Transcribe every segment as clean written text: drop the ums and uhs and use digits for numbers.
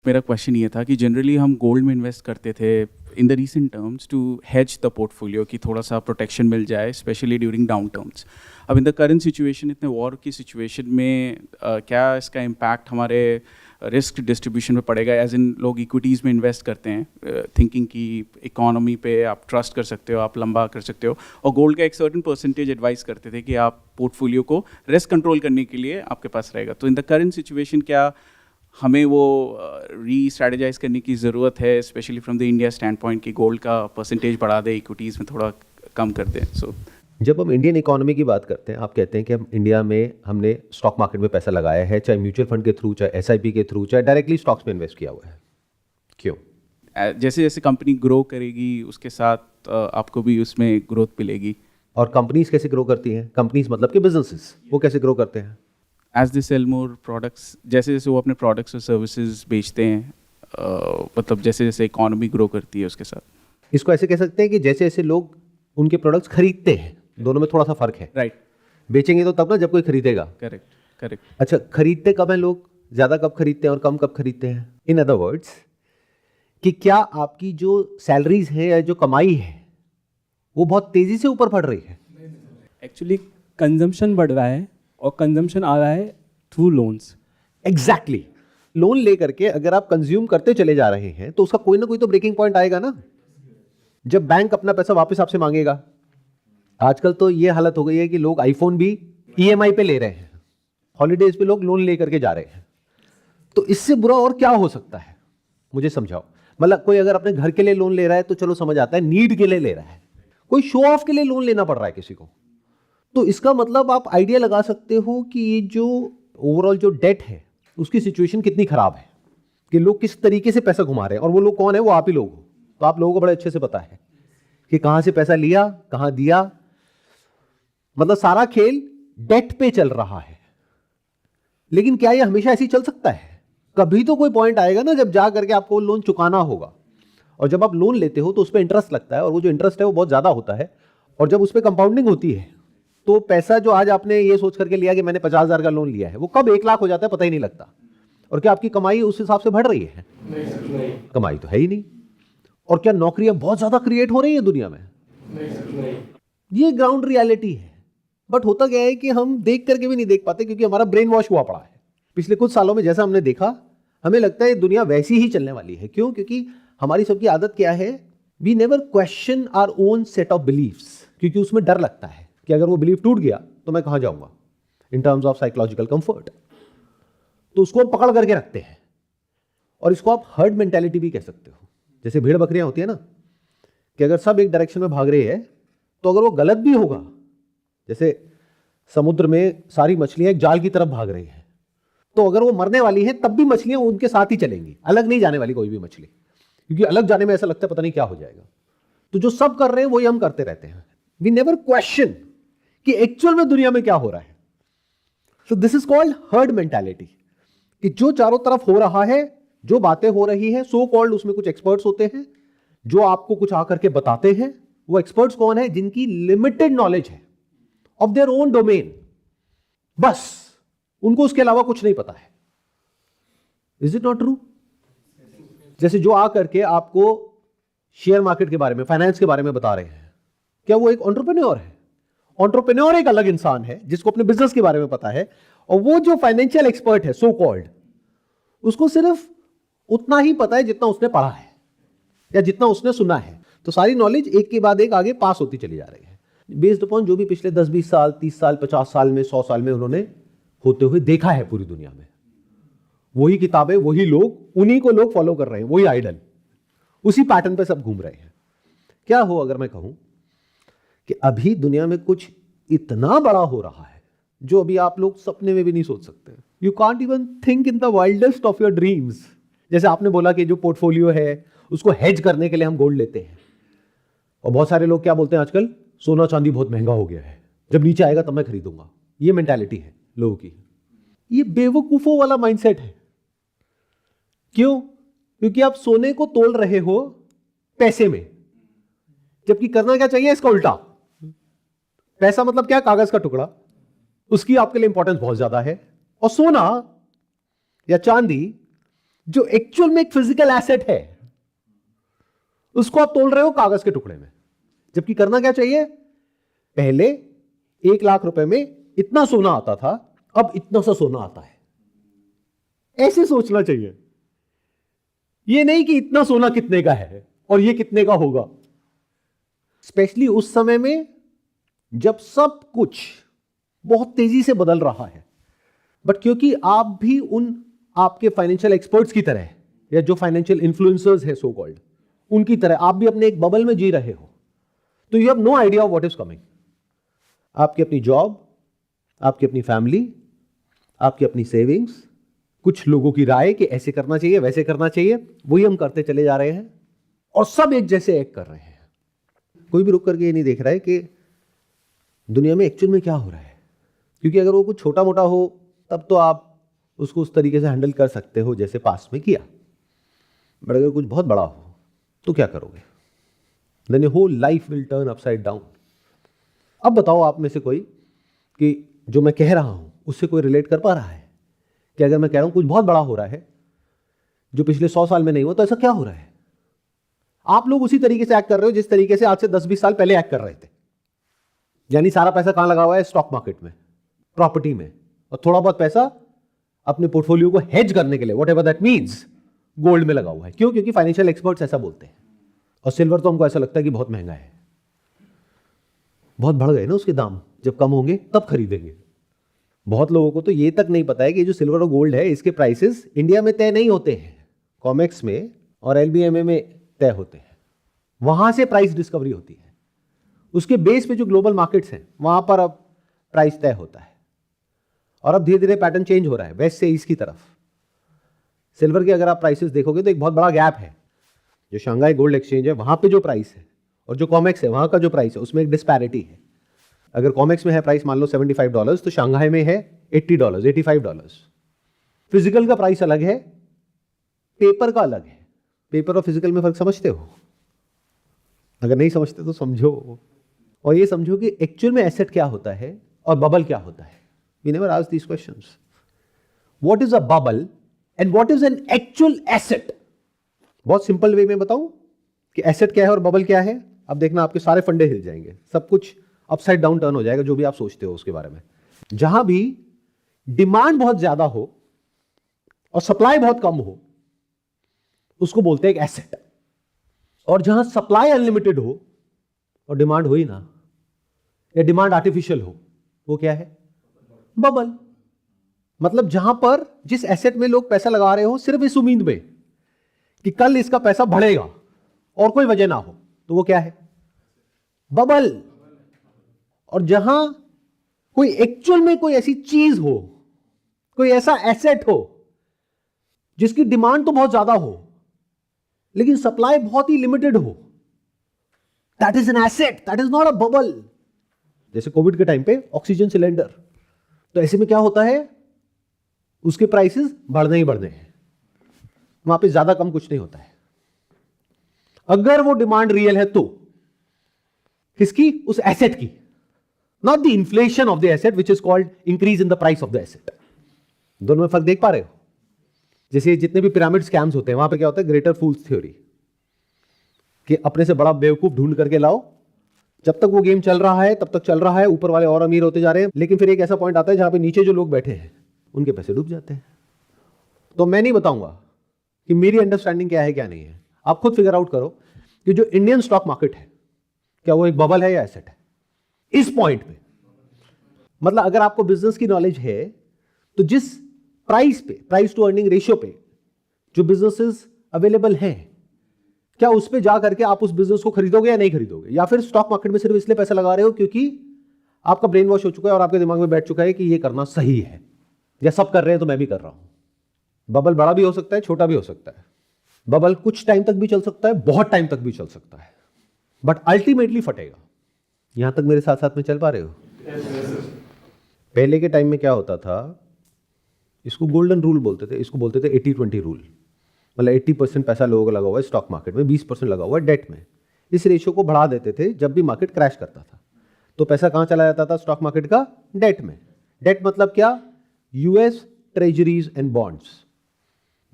मेरा क्वेश्चन ये था कि जनरली हम गोल्ड में इन्वेस्ट करते थे in the recent terms to hedge the portfolio कि थोड़ा सा प्रोटेक्शन मिल जाए स्पेशली ड्यूरिंग डाउन टर्म्स। अब इन द करंट सिचुएशन, इतने वॉर की सिचुएशन में क्या इसका इम्पैक्ट हमारे रिस्क डिस्ट्रीब्यूशन पे पड़ेगा? एज इन लोग इक्विटीज़ में इन्वेस्ट करते हैं थिंकिंग कि इकोनॉमी पे आप ट्रस्ट कर सकते हो, आप लंबा कर सकते हो, और गोल्ड का एक सर्टेन परसेंटेज एडवाइस करते थे कि आप पोर्टफोलियो को रिस्क कंट्रोल करने के लिए आपके पास रहेगा। तो इन द करंट सिचुएशन क्या हमें वो री स्ट्रेटेजाइज करने की ज़रूरत है, specially from the India stand point, कि गोल्ड का परसेंटेज बढ़ा दे, इक्विटीज़ में थोड़ा कम कर दें? सो जब हम इंडियन इकोनॉमी की बात करते हैं, आप कहते हैं कि हम इंडिया में हमने स्टॉक मार्केट में पैसा लगाया है, चाहे म्यूचुअल फंड के थ्रू, चाहे एसआईपी के थ्रू, चाहे डायरेक्टली स्टॉक्स में इन्वेस्ट किया हुआ है। क्यों? जैसे जैसे कंपनी ग्रो करेगी उसके साथ आपको भी उसमें ग्रोथ मिलेगी। और कंपनीज कैसे ग्रो करती हैं? कंपनीज मतलब कि बिजनेसेस, वो कैसे ग्रो करते हैं? As they sell more products, जैसे जैसे वो अपने प्रोडक्ट्स और सर्विसेज बेचते हैं, मतलब जैसे जैसे इकोनॉमी ग्रो करती है उसके साथ। इसको ऐसे कह सकते हैं कि जैसे जैसे लोग उनके प्रोडक्ट्स खरीदते हैं, दोनों में थोड़ा सा फर्क है। राइट। बेचेंगे तो तब ना जब कोई खरीदेगा। Correct correct. अच्छा, खरीदते कब हैं लोग? ज़्यादा कब खरीदते हैं और कम कब खरीदते हैं? इन अदर वर्ड्स, कि क्या आपकी जो सैलरीज है या जो कमाई है वो बहुत तेज़ी से ऊपर बढ़ रही है? एक्चुअली कंजम्पशन बढ़ रहा है और कंजम्पशन आ रहा है थ्रू लोन्स। एग्जैक्टली। लोन लेकर के अगर आप कंज्यूम करते चले जा रहे हैं तो उसका कोई ना कोई तो ब्रेकिंग पॉइंट आएगा ना, जब बैंक अपना पैसा वापस आपसे मांगेगा। आजकल तो ये हालत हो गई है कि लोग आईफोन भी ईएमआई पे ले रहे हैं, हॉलीडेज पे लोग लोन लेकर के जा रहे हैं। तो इससे बुरा और क्या हो सकता है? मुझे समझाओ। मतलब कोई अगर अपने घर के लिए लोन ले रहा है तो चलो समझ आता है, नीड के लिए ले रहा है। कोई शो ऑफ के लिए लोन लेना पड़ रहा है किसी को, तो इसका मतलब आप आइडिया लगा सकते हो कि ये जो ओवरऑल जो डेट है उसकी सिचुएशन कितनी खराब है, कि लोग किस तरीके से पैसा घुमा रहे हैं। और वो लोग कौन है? वो आप ही लोग हो। तो आप लोगों को बड़े अच्छे से पता है कि कहां से पैसा लिया, कहां दिया। मतलब सारा खेल डेट पे चल रहा है। लेकिन क्या ये हमेशा ऐसे ही चल सकता है? कभी तो कोई पॉइंट आएगा ना जब जा करके आपको लोन चुकाना होगा। और जब आप लोन लेते हो तो उस पर इंटरेस्ट लगता है, और वो जो इंटरेस्ट है वो बहुत ज्यादा होता है। और जब उस पर कंपाउंडिंग होती है तो पैसा जो आज आपने ये सोच करके लिया कि मैंने 50,000 का लोन लिया है, वो कब 1 लाख हो जाता है पता ही नहीं लगता। और क्या आपकी कमाई उस हिसाब से बढ़ रही है? नहीं। कमाई तो है ही नहीं। और क्या नौकरियां बहुत ज्यादा क्रिएट हो रही है दुनिया में? नहीं। ये ग्राउंड रियलिटी है। बट होता क्या है कि हम देख करके भी नहीं देख पाते, क्योंकि हमारा ब्रेन वॉश हुआ पड़ा है। पिछले कुछ सालों में जैसा हमने देखा, हमें लगता है दुनिया वैसी ही चलने वाली है। क्यों? क्योंकि हमारी सबकी आदत क्या है? We never question our own set of beliefs, क्योंकि उसमें डर लगता है कि अगर वो बिलीफ टूट गया तो मैं कहां जाऊंगा in terms of psychological comfort. तो उसको हम पकड़ करके रखते हैं। और इसको आप हर्ड मेंटालिटी भी कह सकते हो। जैसे भेड़ बकरियां होती है ना, कि अगर सब एक डायरेक्शन में भाग रहे हैं तो अगर वो गलत भी होगा, जैसे समुद्र में सारी मछलियां एक जाल की तरफ भाग रही हैं, तो अगर वो मरने वाली है तब भी मछलियां उनके साथ ही चलेंगी, अलग नहीं जाने वाली कोई भी मछली, क्योंकि अलग जाने में ऐसा लगता है पता नहीं क्या हो जाएगा। तो जो सब कर रहे हैं वही हम करते रहते हैं। वी नेवर क्वेश्चन कि एक्चुअल में दुनिया में क्या हो रहा है। So this is called herd mentality, कि जो चारों तरफ हो रहा है, जो बातें हो रही है, सो कॉल्ड उसमें कुछ एक्सपर्ट्स होते हैं जो आपको कुछ आकर के बताते हैं। वो एक्सपर्ट्स कौन है? जिनकी लिमिटेड नॉलेज है ऑफ देयर ओन डोमेन, बस उनको उसके अलावा कुछ नहीं पता है। Is it not true? जैसे जो आकर के आपको शेयर मार्केट के बारे में, फाइनेंस के बारे में बता रहे हैं, क्या वो एक एंटरप्रेन्योर है? एंटरप्रेन्योर एक अलग इंसान है जिसको अपने बिजनेस के बारे में पता है, और वो जो फाइनेंशियल एक्सपर्ट है सो कॉल्ड, उसको सिर्फ उतना ही पता है जितना उसने पढ़ा है या जितना उसने सुना है। तो सारी नॉलेज एक के बाद एक आगे पास होती चली जा रही है, बेस्ड अपॉन जो भी पिछले 10-20 साल, 30 साल, 50 साल में, 100 साल में उन्होंने होते हुए देखा है पूरी दुनिया में। वही किताबें, वही लोग, उन्हीं को लोग फॉलो कर रहे हैं, वही आइडल, उसी पैटर्न पे सब घूम रहे हैं। क्या हो अगर मैं कहूं कि अभी दुनिया में कुछ इतना बड़ा हो रहा है जो अभी आप लोग सपने में भी नहीं सोच सकते। You can't even think in the wildest of your dreams. जैसे आपने बोला कि जो पोर्टफोलियो है उसको हेज करने के लिए हम गोल्ड लेते हैं, और बहुत सारे लोग क्या बोलते हैं आजकल, सोना चांदी बहुत महंगा हो गया है, जब नीचे आएगा तब मैं खरीदूंगा। ये मेंटालिटी है लोगों की। ये बेवकूफों वाला माइंडसेट है। क्यों? क्योंकि आप सोने को तोल रहे हो पैसे में, जबकि करना क्या चाहिए इसका उल्टा। पैसा मतलब क्या? कागज का टुकड़ा, उसकी आपके लिए इंपॉर्टेंस बहुत ज्यादा है। और सोना या चांदी जो एक्चुअल में एक फिजिकल एसेट है उसको आप तोल रहे हो कागज के टुकड़े में। जबकि करना क्या चाहिए, पहले 1 लाख रुपए में इतना सोना आता था, अब इतना सा सोना आता है। ऐसे सोचना चाहिए, ये नहीं कि इतना सोना कितने का है और ये कितने का होगा। स्पेशली उस समय में जब सब कुछ बहुत तेजी से बदल रहा है। बट क्योंकि आप भी उन आपके फाइनेंशियल एक्सपर्ट्स की तरह या जो फाइनेंशियल इन्फ्लुएंसर्स है सो कॉल्ड, उनकी तरह आप भी अपने एक बबल में जी रहे हो, तो you have no idea of what is coming. आपकी अपनी जॉब, आपकी अपनी फैमिली, आपकी अपनी सेविंग्स, कुछ लोगों की राय कि ऐसे करना चाहिए वैसे करना चाहिए, वही हम करते चले जा रहे हैं और सब एक जैसे एक्ट कर रहे हैं। कोई भी रुक करके ये नहीं देख रहा है कि दुनिया में एक्चुअल में क्या हो रहा है। क्योंकि अगर वो कुछ छोटा मोटा हो तब तो आप उसको उस तरीके से हैंडल कर सकते हो जैसे पास्ट में किया, बट अगर कुछ बहुत बड़ा हो तो क्या करोगे? Then your whole life will turn upside down. अब बताओ आप में से कोई कि जो मैं कह रहा हूं उससे कोई रिलेट कर पा रहा है कि अगर मैं कह रहा हूं कुछ बहुत बड़ा हो रहा है जो पिछले 100 साल में नहीं हुआ, तो ऐसा क्या हो रहा है? आप लोग उसी तरीके से एक्ट कर रहे हो जिस तरीके से आज से 10-20 साल पहले एक्ट कर रहे थे। यानी सारा पैसा कहां लगा हुआ है? स्टॉक मार्केट में, प्रॉपर्टी में, और थोड़ा बहुत पैसा अपने पोर्टफोलियो को हेज करने के लिए, व्हाटएवर दैट मींस, गोल्ड में लगा हुआ है। क्यों? क्योंकि फाइनेंशियल एक्सपर्ट्स ऐसा बोलते हैं। और सिल्वर तो हमको ऐसा लगता है कि बहुत महंगा है, बहुत बढ़ गए ना उसके दाम, जब कम होंगे तब खरीदेंगे। बहुत लोगों को तो ये तक नहीं पता है कि जो सिल्वर और गोल्ड है इसके प्राइसेस इंडिया में तय नहीं होते हैं, कॉमेक्स में और एलबीएमए में तय होते हैं। वहां से प्राइस डिस्कवरी होती है, उसके बेस पे जो ग्लोबल मार्केट्स हैं वहां पर अब प्राइस तय होता है। और अब धीरे धीरे पैटर्न चेंज हो रहा है वेस्ट से ईस्ट की तरफ। सिल्वर के अगर आप प्राइसेस देखोगे तो एक बहुत बड़ा गैप है। जो शंघाई गोल्ड एक्सचेंज है वहां पे जो प्राइस है और जो कॉमेक्स है वहां का जो प्राइस है उसमें एक डिस्पैरिटी है। अगर कॉमेक्स में है प्राइस मान लो $75 तो शंघाई में है $80, $85। फिजिकल का प्राइस अलग है, पेपर का अलग है। पेपर और फिजिकल में फर्क समझते हो? अगर नहीं समझते तो समझो, और ये समझो कि एक्चुअल में एसेट क्या होता है और बबल क्या होता है। We never ask these questions. What is a bubble and what is an actual asset? बहुत सिंपल वे में बताऊं कि एसेट क्या है और बबल क्या है। अब देखना आपके सारे फंडे हिल जाएंगे, सब कुछ अपसाइड डाउन टर्न हो जाएगा जो भी आप सोचते हो उसके बारे में। जहां भी डिमांड बहुत ज्यादा हो और सप्लाई बहुत कम हो उसको बोलते हैं एक एसेट। और जहां सप्लाई अनलिमिटेड हो और डिमांड हो ही ना, या डिमांड आर्टिफिशियल हो, वो क्या है? बबल। मतलब जहां पर जिस एसेट में लोग पैसा लगा रहे हो सिर्फ इस उम्मीद में कि कल इसका पैसा बढ़ेगा और कोई वजह ना हो, तो वो क्या है? बबल। और जहां कोई एक्चुअल में कोई ऐसी चीज हो, कोई ऐसा एसेट हो जिसकी डिमांड तो बहुत ज्यादा हो लेकिन सप्लाई बहुत ही लिमिटेड हो, that is an asset, that is not a bubble. जैसे कोविड के टाइम पे ऑक्सीजन सिलेंडर, तो ऐसे में क्या होता है? उसके प्राइसेस बढ़ने ही बढ़ने हैं, वहां पे ज्यादा कम कुछ नहीं होता है। अगर वो डिमांड रियल है तो किसकी? उस एसेट की, not the inflation of the asset which is called increase in the price of the asset. दोनों में फर्क देख पा रहे हो? जैसे जितने भी पिरामिड स्कैम्स होते हैं वहां पे क्या होता है? ग्रेटर फूल्स थ्योरी, कि अपने से बड़ा बेवकूफ ढूंढ करके लाओ, जब तक वो गेम चल रहा है तब तक चल रहा है, ऊपर वाले और अमीर होते जा रहे हैं, लेकिन फिर एक ऐसा पॉइंट आता है जहां पे नीचे जो लोग बैठे हैं उनके पैसे डूब जाते हैं। तो मैं नहीं बताऊंगा कि मेरी अंडरस्टैंडिंग क्या है क्या नहीं है, आप खुद फिगर आउट करो कि जो इंडियन स्टॉक मार्केट है क्या वो एक बबल है या एसेट है इस पॉइंट पे। मतलब अगर आपको बिजनेस की नॉलेज है तो जिस प्राइस पे, प्राइस टू अर्निंग रेशियो पे जो बिजनेसेस अवेलेबल हैं, क्या उस पे जा करके आप उस बिजनेस को खरीदोगे या नहीं खरीदोगे? या फिर स्टॉक मार्केट में सिर्फ इसलिए पैसा लगा रहे हो क्योंकि आपका ब्रेन वॉश हो चुका है और आपके दिमाग में बैठ चुका है कि ये करना सही है, या सब कर रहे हैं तो मैं भी कर रहा हूं। बबल बड़ा भी हो सकता है, छोटा भी हो सकता है। बबल कुछ टाइम तक भी चल सकता है, बहुत टाइम तक भी चल सकता है, बट अल्टीमेटली फटेगा। यहां तक मेरे साथ साथ में चल पा रहे हो? पहले के टाइम में क्या होता था, इसको गोल्डन रूल बोलते थे, इसको बोलते थे 80-20 रूल। मतलब 80% पैसा लोगों का लगा हुआ है स्टॉक मार्केट में, 20% लगा हुआ है डेट में। इस रेशियो को बढ़ा देते थे जब भी मार्केट क्रैश करता था, तो पैसा कहां चला जाता था स्टॉक मार्केट का? डेट में। डेट मतलब क्या? US treasuries and bonds.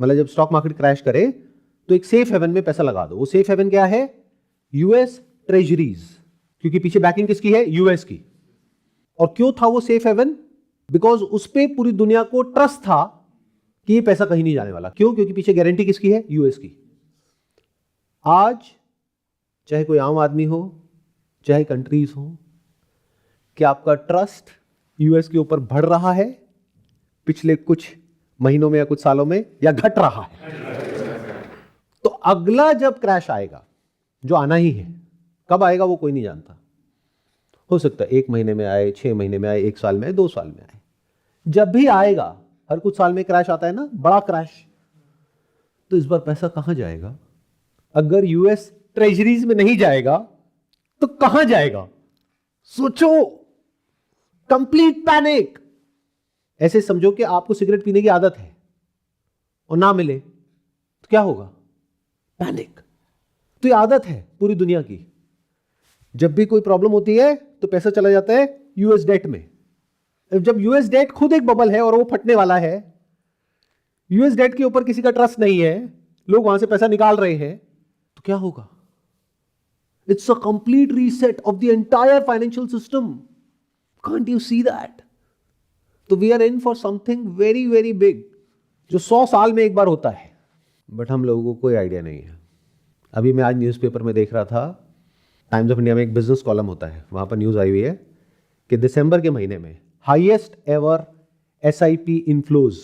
मतलब जब स्टॉक मार्केट क्रैश करे तो एक सेफ हेवन में पैसा लगा दो। वो सेफ हेवन क्या है? यूएस ट्रेजरीज, क्योंकि पीछे बैकिंग किसकी है? यूएस की। और क्यों था वो सेफ हेवन? बिकॉज उस पे पूरी दुनिया को ट्रस्ट था कि ये पैसा कहीं नहीं जाने वाला। क्यों? क्योंकि पीछे गारंटी किसकी है? यूएस की। आज चाहे कोई आम आदमी हो, चाहे कंट्रीज हो, क्या आपका ट्रस्ट यूएस के ऊपर बढ़ रहा है पिछले कुछ महीनों में या कुछ सालों में, या घट रहा है? तो अगला जब क्रैश आएगा, जो आना ही है, कब आएगा वो कोई नहीं जानता। हो सकता है 1 महीने में आए, 6 महीने में आए, 1 साल में आए, 2 साल में आए। जब भी आएगा, हर कुछ साल में क्रैश आता है ना, बड़ा क्रैश, तो इस बार पैसा कहां जाएगा? अगर यूएस ट्रेजरीज में नहीं जाएगा तो कहां जाएगा? सोचो, कंप्लीट पैनिक। ऐसे समझो कि आपको सिगरेट पीने की आदत है और ना मिले तो क्या होगा? पैनिक। तो ये आदत है पूरी दुनिया की। जब भी कोई प्रॉब्लम होती है तो पैसा चला जाता है यूएस डेट में। जब यूएस डेट खुद एक बबल है और वो फटने वाला है, यूएस डेट के ऊपर किसी का ट्रस्ट नहीं है, लोग वहां से पैसा निकाल रहे हैं, तो क्या होगा? It's a complete reset of the entire financial system. Can't you see that? तो we are in for something very very big, जो 100 साल में एक बार होता है, बट हम लोगों को कोई आइडिया नहीं है। अभी मैं आज न्यूज़पेपर में देख रहा था, टाइम्स ऑफ इंडिया में एक बिजनेस कॉलम होता है, वहां पर न्यूज़ आई हुई है कि दिसंबर के महीने में highest ever SIP inflows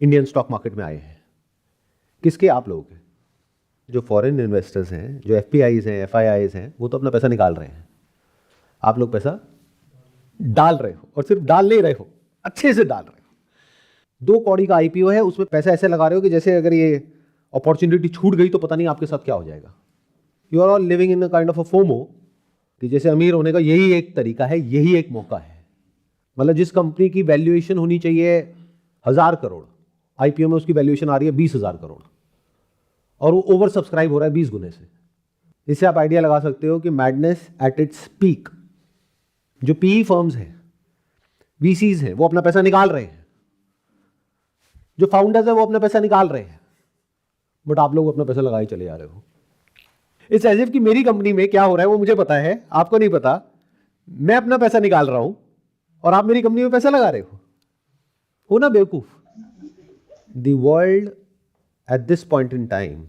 Indian stock market में आए हैं। किसके? आप लोगों के। जो फॉरेन इन्वेस्टर्स हैं, जो एफपीआईज हैं, एफआईआईज हैं, वो तो अपना पैसा निकाल रहे हैं। आप लोग पैसा डाल रहे हो, और सिर्फ डाल नहीं रहे हो, अच्छे से डाल रहे हो। 2 कौड़ी का आईपीओ है, उसमें पैसा ऐसे लगा रहे हो कि जैसे अगर ये अपॉर्चुनिटी छूट गई तो पता नहीं आपके साथ क्या हो जाएगा। You are all living in a kind of a FOMO, कि जैसे अमीर होने का यही एक तरीका है, यही एक मौका है। मतलब जिस कंपनी की वैल्यूएशन होनी चाहिए 1000 करोड़, आईपीओ में उसकी वैल्यूएशन आ रही है 20,000 करोड़, और वो ओवर सब्सक्राइब हो रहा है 20 गुने से। इससे आप आइडिया लगा सकते हो कि मैडनेस एट इट्स पीक। जो पीई फर्म्स हैं, वीसीज हैं, वो अपना पैसा निकाल रहे हैं, जो फाउंडर्स हैं वो अपना पैसा निकाल रहे हैं, बट आप लोग अपना पैसा लगाए चले जा रहे हो। इट्स एज इफ कि मेरी कंपनी में क्या हो रहा है वो मुझे पता है, आपको नहीं पता। मैं अपना पैसा निकाल रहा हूं और आप मेरी कंपनी में पैसा लगा रहे हो ना बेवकूफ। The world at this point in time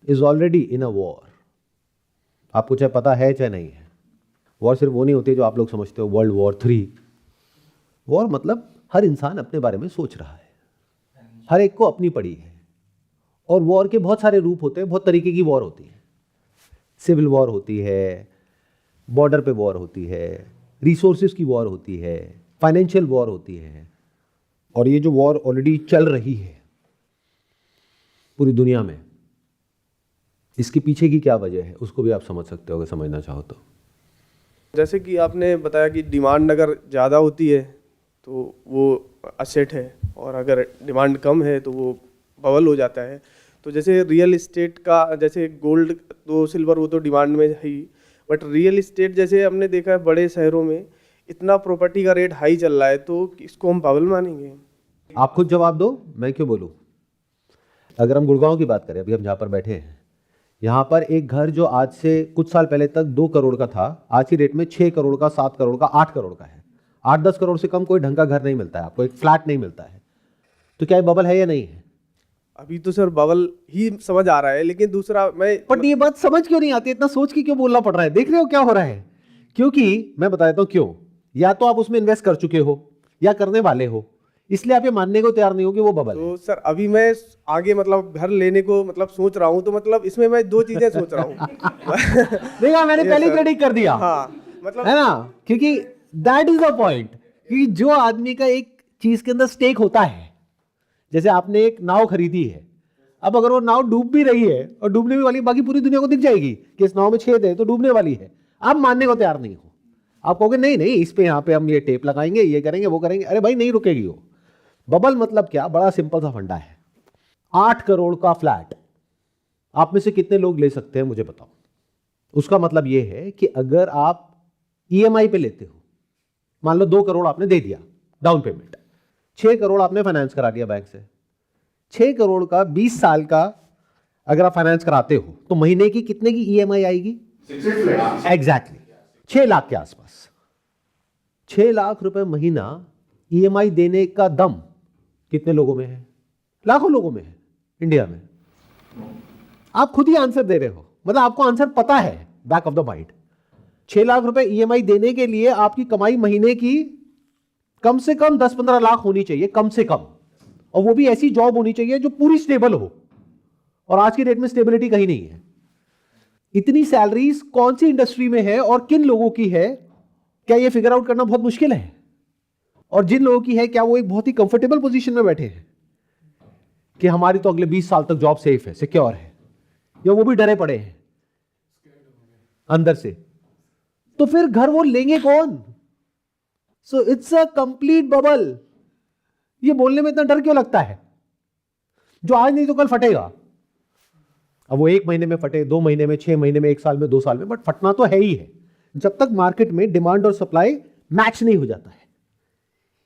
is already in a war. आपको चाहे पता है चाहे नहीं है। वॉर सिर्फ वो नहीं होती है जो आप लोग समझते हो, वर्ल्ड वॉर 3। वॉर मतलब हर इंसान अपने बारे में सोच रहा है, हर एक को अपनी पड़ी है। और वॉर के बहुत सारे रूप होते हैं, बहुत तरीके की वॉर होती है। सिविल वॉर होती है, बॉर्डर पे वॉर होती है, रिसोर्सेज की वॉर होती है, फाइनेंशियल वॉर होती है। और ये जो वॉर ऑलरेडी चल रही है पूरी दुनिया में, इसके पीछे की क्या वजह है उसको भी आप समझ सकते हो अगर समझना चाहो तो। जैसे कि आपने बताया कि डिमांड अगर ज़्यादा होती है तो वो असेट है, और अगर डिमांड कम है तो वो बबल हो जाता है। तो जैसे रियल इस्टेट का, जैसे गोल्ड तो सिल्वर वो तो डिमांड में है ही, बट रियल इस्टेट जैसे हमने देखा है बड़े शहरों में इतना प्रॉपर्टी का रेट हाई चल रहा है, तो इसको हम बबल मानेंगे? आप खुद जवाब दो, मैं क्यों बोलूं। अगर हम गुड़गांव की बात करें, अभी हम जहाँ पर बैठे हैं, यहाँ पर एक घर जो आज से कुछ साल पहले तक 2 करोड़ का था, आज की रेट में 6 करोड़ का, 7 करोड़ का, 8 करोड़ का है। 8-10 करोड़ से कम कोई ढंग का घर नहीं मिलता है आपको, एक फ्लैट नहीं मिलता है। तो क्या ये बबल है या नहीं है? अभी तो सर बबल ही समझ आ रहा है, लेकिन दूसरा मैं बट ये बात समझ क्यों नहीं आती? इतना सोच के क्यों बोलना पड़ रहा है? देख रहे हो क्या हो रहा है? क्योंकि मैं बता देता हूं क्यों। या तो आप उसमें इन्वेस्ट कर चुके हो या करने वाले हो, इसलिए आप ये मानने को तैयार नहीं हो कि वो बबल है। तो सर अभी मैं आगे मतलब घर लेने को मतलब सोच रहा हूँ, तो मतलब इसमें मैं 2 चीजें सोच रहा हूँ। देखा, मैंने पहले प्रेडिक्ट कर दिया। हाँ, मतलब है ना, क्योंकि दैट इज द पॉइंट कि जो आदमी का एक चीज के अंदर स्टेक होता है, जैसे आपने एक नाव खरीदी है, अब अगर वो नाव डूब भी रही है और डूबने भी वाली है, बाकी पूरी दुनिया को दिख जाएगी कि इस नाव में छेद है तो डूबने वाली है, आप मानने को तैयार नहीं हो। आप कहोगे नहीं नहीं, इस पे यहाँ पे हम ये टेप लगाएंगे, ये करेंगे, वो करेंगे। अरे भाई नहीं रुकेगी वो। बबल मतलब क्या? बड़ा सिंपल सा फंडा है। 8 करोड़ का फ्लैट आप में से कितने लोग ले सकते हैं मुझे बताओ। उसका मतलब ये है कि अगर आप ईएमआई पे लेते हो, मान लो 2 करोड़ आपने दे दिया डाउन पेमेंट, 6 करोड़ आपने फाइनेंस करा दिया बैंक से, 6 करोड़ का 20 साल का अगर आप फाइनेंस कराते हो तो महीने की कितने की ईएमआई आएगी? एग्जैक्टली 6 लाख के आसपास। 6 लाख रुपए महीना ईएमआई देने का दम कितने लोगों में है? लाखों लोगों में है इंडिया में। आप खुद ही आंसर दे रहे हो, मतलब आपको आंसर पता है back of the mind. 6 lakh रुपए ईएमआई देने के लिए आपकी कमाई महीने की कम से कम 10-15 लाख होनी चाहिए, कम से कम, और वो भी ऐसी जॉब होनी चाहिए जो पूरी स्टेबल हो, और आज की डेट में स्टेबिलिटी कहीं नहीं है। इतनी सैलरीज कौन सी इंडस्ट्री में है और किन लोगों की है, क्या ये फिगर आउट करना बहुत मुश्किल है? और जिन लोगों की है, क्या वो एक बहुत ही कंफर्टेबल पोजीशन में बैठे हैं कि हमारी तो अगले 20 साल तक जॉब सेफ है, सिक्योर है, या वो भी डरे पड़े हैं अंदर से? तो फिर घर वो लेंगे कौन? So it's a complete bubble. ये बोलने में इतना डर क्यों लगता है? जो आज नहीं तो कल फटेगा। अब वो 1 महीने में फटे, 2 महीने में, 6 महीने में, 1 साल में, 2 साल में, बट फटना तो है ही है जब तक मार्केट में डिमांड और सप्लाई मैच नहीं हो जाता है।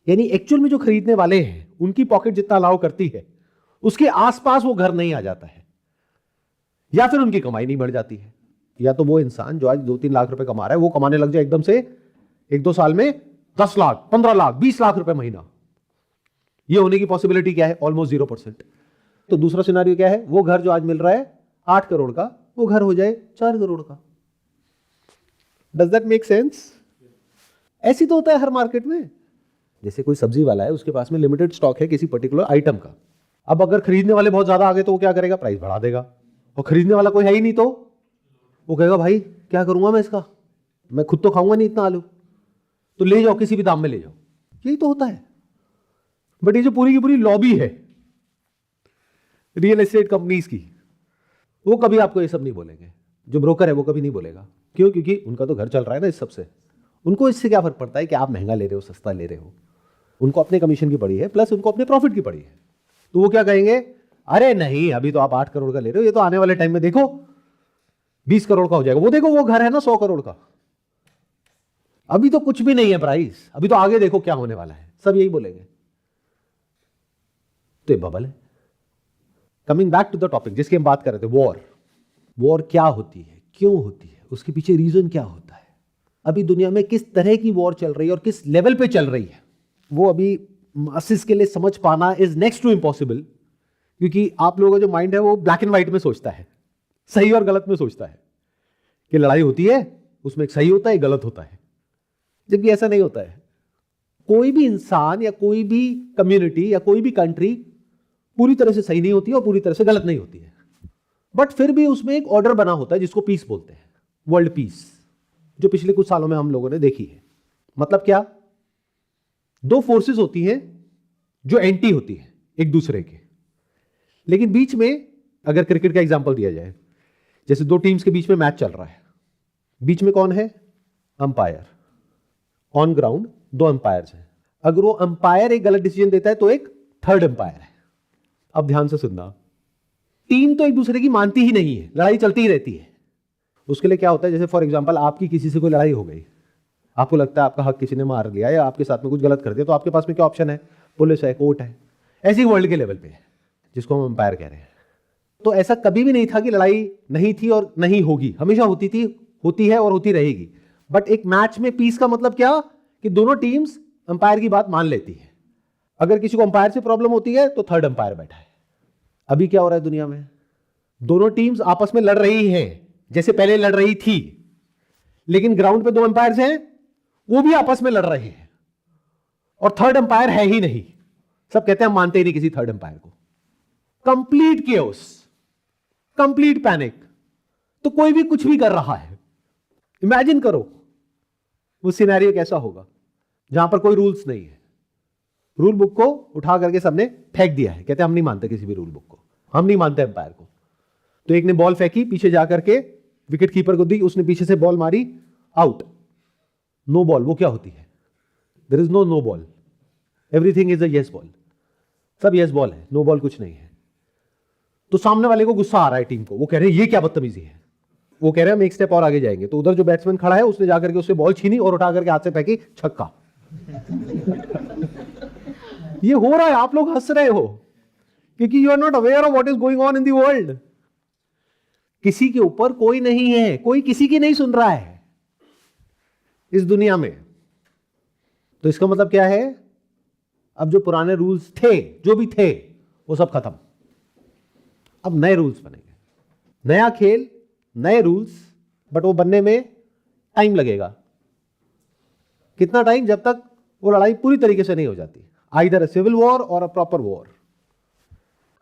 यानी एक्चुअल में जो खरीदने वाले हैं उनकी पॉकेट जितना अलाउ करती है उसके आसपास वो घर नहीं आ जाता है, या फिर उनकी कमाई नहीं बढ़ जाती है। या तो वो इंसान जो आज 2-3 लाख रुपए कमा रहा है वो कमाने लग जाए एकदम से 1-2 साल में 10 लाख, 15 लाख, 20 लाख रुपए महीना। ये होने की पॉसिबिलिटी क्या है? ऑलमोस्ट 0%। तो दूसरा सिनेरियो क्या है? वो घर जो आज मिल रहा है 8 करोड़ का, वो घर हो जाए 4 करोड़ का। Does that make sense? ऐसी तो होता है हर मार्केट में। जैसे कोई सब्जी वाला है, उसके पास में लिमिटेड स्टॉक है किसी पर्टिकुलर आइटम का। अब अगर खरीदने वाले बहुत ज्यादा आ गए तो वो क्या करेगा? प्राइस बढ़ा देगा। और खरीदने वाला कोई है ही नहीं तो वो कहेगा भाई क्या करूंगा मैं इसका, मैं खुद तो खाऊंगा नहीं इतना आलू, तो ले जाओ, किसी भी दाम में ले जाओ। यही तो होता है। बट ये जो पूरी की पूरी लॉबी है रियल एस्टेट कंपनीज की, वो कभी आपको ये सब नहीं बोलेंगे। जो ब्रोकर है वो कभी नहीं बोलेगा। क्यों? क्योंकि उनका तो घर चल रहा है ना इस सबसे। उनको इससे क्या फर्क पड़ता है कि आप महंगा ले रहे हो, सस्ता ले रहे हो? उनको अपने कमीशन की पड़ी है, प्लस उनको अपने प्रॉफिट की पड़ी है। तो वो क्या कहेंगे? अरे नहीं, अभी तो आप 8 करोड़ का ले रहे हो, ये तो आने वाले टाइम में देखो 20 करोड़ का हो जाएगा। वो देखो वो घर है ना 100 करोड़ का, अभी तो कुछ भी नहीं है प्राइस, अभी तो आगे देखो क्या होने वाला है। सब यही बोलेंगे। तो ये बबल है। Coming back to the topic जिसकी हम बात कर रहे थे, वॉर। वॉर क्या होती है, क्यों होती है, उसके पीछे रीजन क्या होता है, अभी दुनिया में किस तरह की वॉर चल रही है और किस लेवल पे चल रही है, वो अभी मासेस के लिए समझ पाना इज नेक्स्ट टू इम्पॉसिबल। क्योंकि आप लोगों का जो माइंड है वो ब्लैक एंड व्हाइट में सोचता है, सही और गलत में सोचता है कि लड़ाई होती है उसमें एक सही होता है, एक गलत होता है, जबकि ऐसा नहीं होता है। कोई भी इंसान या कोई भी कम्युनिटी या कोई भी कंट्री पूरी तरह से सही नहीं होती है और पूरी तरह से गलत नहीं होती है, बट फिर भी उसमें एक ऑर्डर बना होता है जिसको पीस बोलते हैं, वर्ल्ड पीस, जो पिछले कुछ सालों में हम लोगों ने देखी है। मतलब क्या? 2 फोर्सेस होती हैं जो एंटी होती है एक दूसरे के, लेकिन बीच में, अगर क्रिकेट का एग्जांपल दिया जाए, जैसे 2 टीम्स के बीच में मैच चल रहा है, बीच में कौन है? अंपायर। ऑन ग्राउंड 2 अंपायर्स हैं। अगर वो अंपायर एक गलत डिसीजन देता है तो एक थर्ड अंपायर है। अब ध्यान से सुनना, टीम तो एक दूसरे की मानती ही नहीं है, लड़ाई चलती ही रहती है। उसके लिए क्या होता है? जैसे फॉर एग्जांपल आपकी किसी से कोई लड़ाई हो गई, आपको लगता है आपका हक किसी ने मार लिया या आपके साथ में कुछ गलत कर दिया, तो आपके पास में क्या ऑप्शन है? पुलिस है, कोर्ट है। ऐसी वर्ल्ड के लेवल पे है जिसको हम अंपायर कह रहे हैं। तो ऐसा कभी भी नहीं था कि लड़ाई नहीं थी और नहीं होगी, हमेशा होती थी, होती है और होती रहेगी। बट एक मैच में पीस का मतलब क्या? कि दोनों टीम्स अंपायर की बात मान लेती है। अगर किसी को अंपायर से प्रॉब्लम होती है तो थर्ड अंपायर बैठा है। अभी क्या हो रहा है दुनिया में? दोनों टीम्स आपस में लड़ रही हैं जैसे पहले लड़ रही थी, लेकिन ग्राउंड पे 2 अंपायर्स हैं, वो भी आपस में लड़ रहे हैं और थर्ड अंपायर है ही नहीं। सब कहते हैं हम मानते ही नहीं किसी थर्ड अंपायर को। Complete chaos, complete panic. तो कोई भी कुछ भी कर रहा है। इमेजिन करो वो सिनेरियो कैसा होगा जहां पर कोई रूल्स नहीं है। रूल बुक को उठा करके सबने फेंक दिया है, कहते हैं हम नहीं मानते किसी भी रूल बुक को, हम नहीं मानते अंपायर को। तो एक ने बॉल फेंकी, पीछे जाकर के विकेट कीपर को दी, उसने पीछे से बॉल मारी, आउट, नो बॉल। वो क्या होती है? There is no ball, everything is a yes ball. सब यस बॉल है, नो बॉल कुछ नहीं है। तो सामने वाले को गुस्सा आ रहा है टीम को, वो कह रहे हैं ये क्या बदतमीजी है। वो कह रहे हैं हम एक स्टेप और आगे जाएंगे। तो उधर जो बैट्समैन खड़ा है उसने जाकर के उससे बॉल छीनी और उठा करके हाथ से फेंकी, छक्का। ये हो रहा है, आप लोग हंस रहे हो। क्योंकि you are not aware of what is going on in the world. किसी के ऊपर कोई नहीं है, कोई किसी की नहीं सुन रहा है इस दुनिया में। तो इसका मतलब क्या है, अब जो पुराने रूल्स थे, जो भी थे, वो सब खत्म। अब नए रूल्स बनेंगे, नया खेल, नए रूल्स, बट वो बनने में टाइम लगेगा। कितना टाइम? जब तक वो लड़ाई पूरी तरीके से नहीं हो जाती, आइदर अ सिविल वॉर और a proper war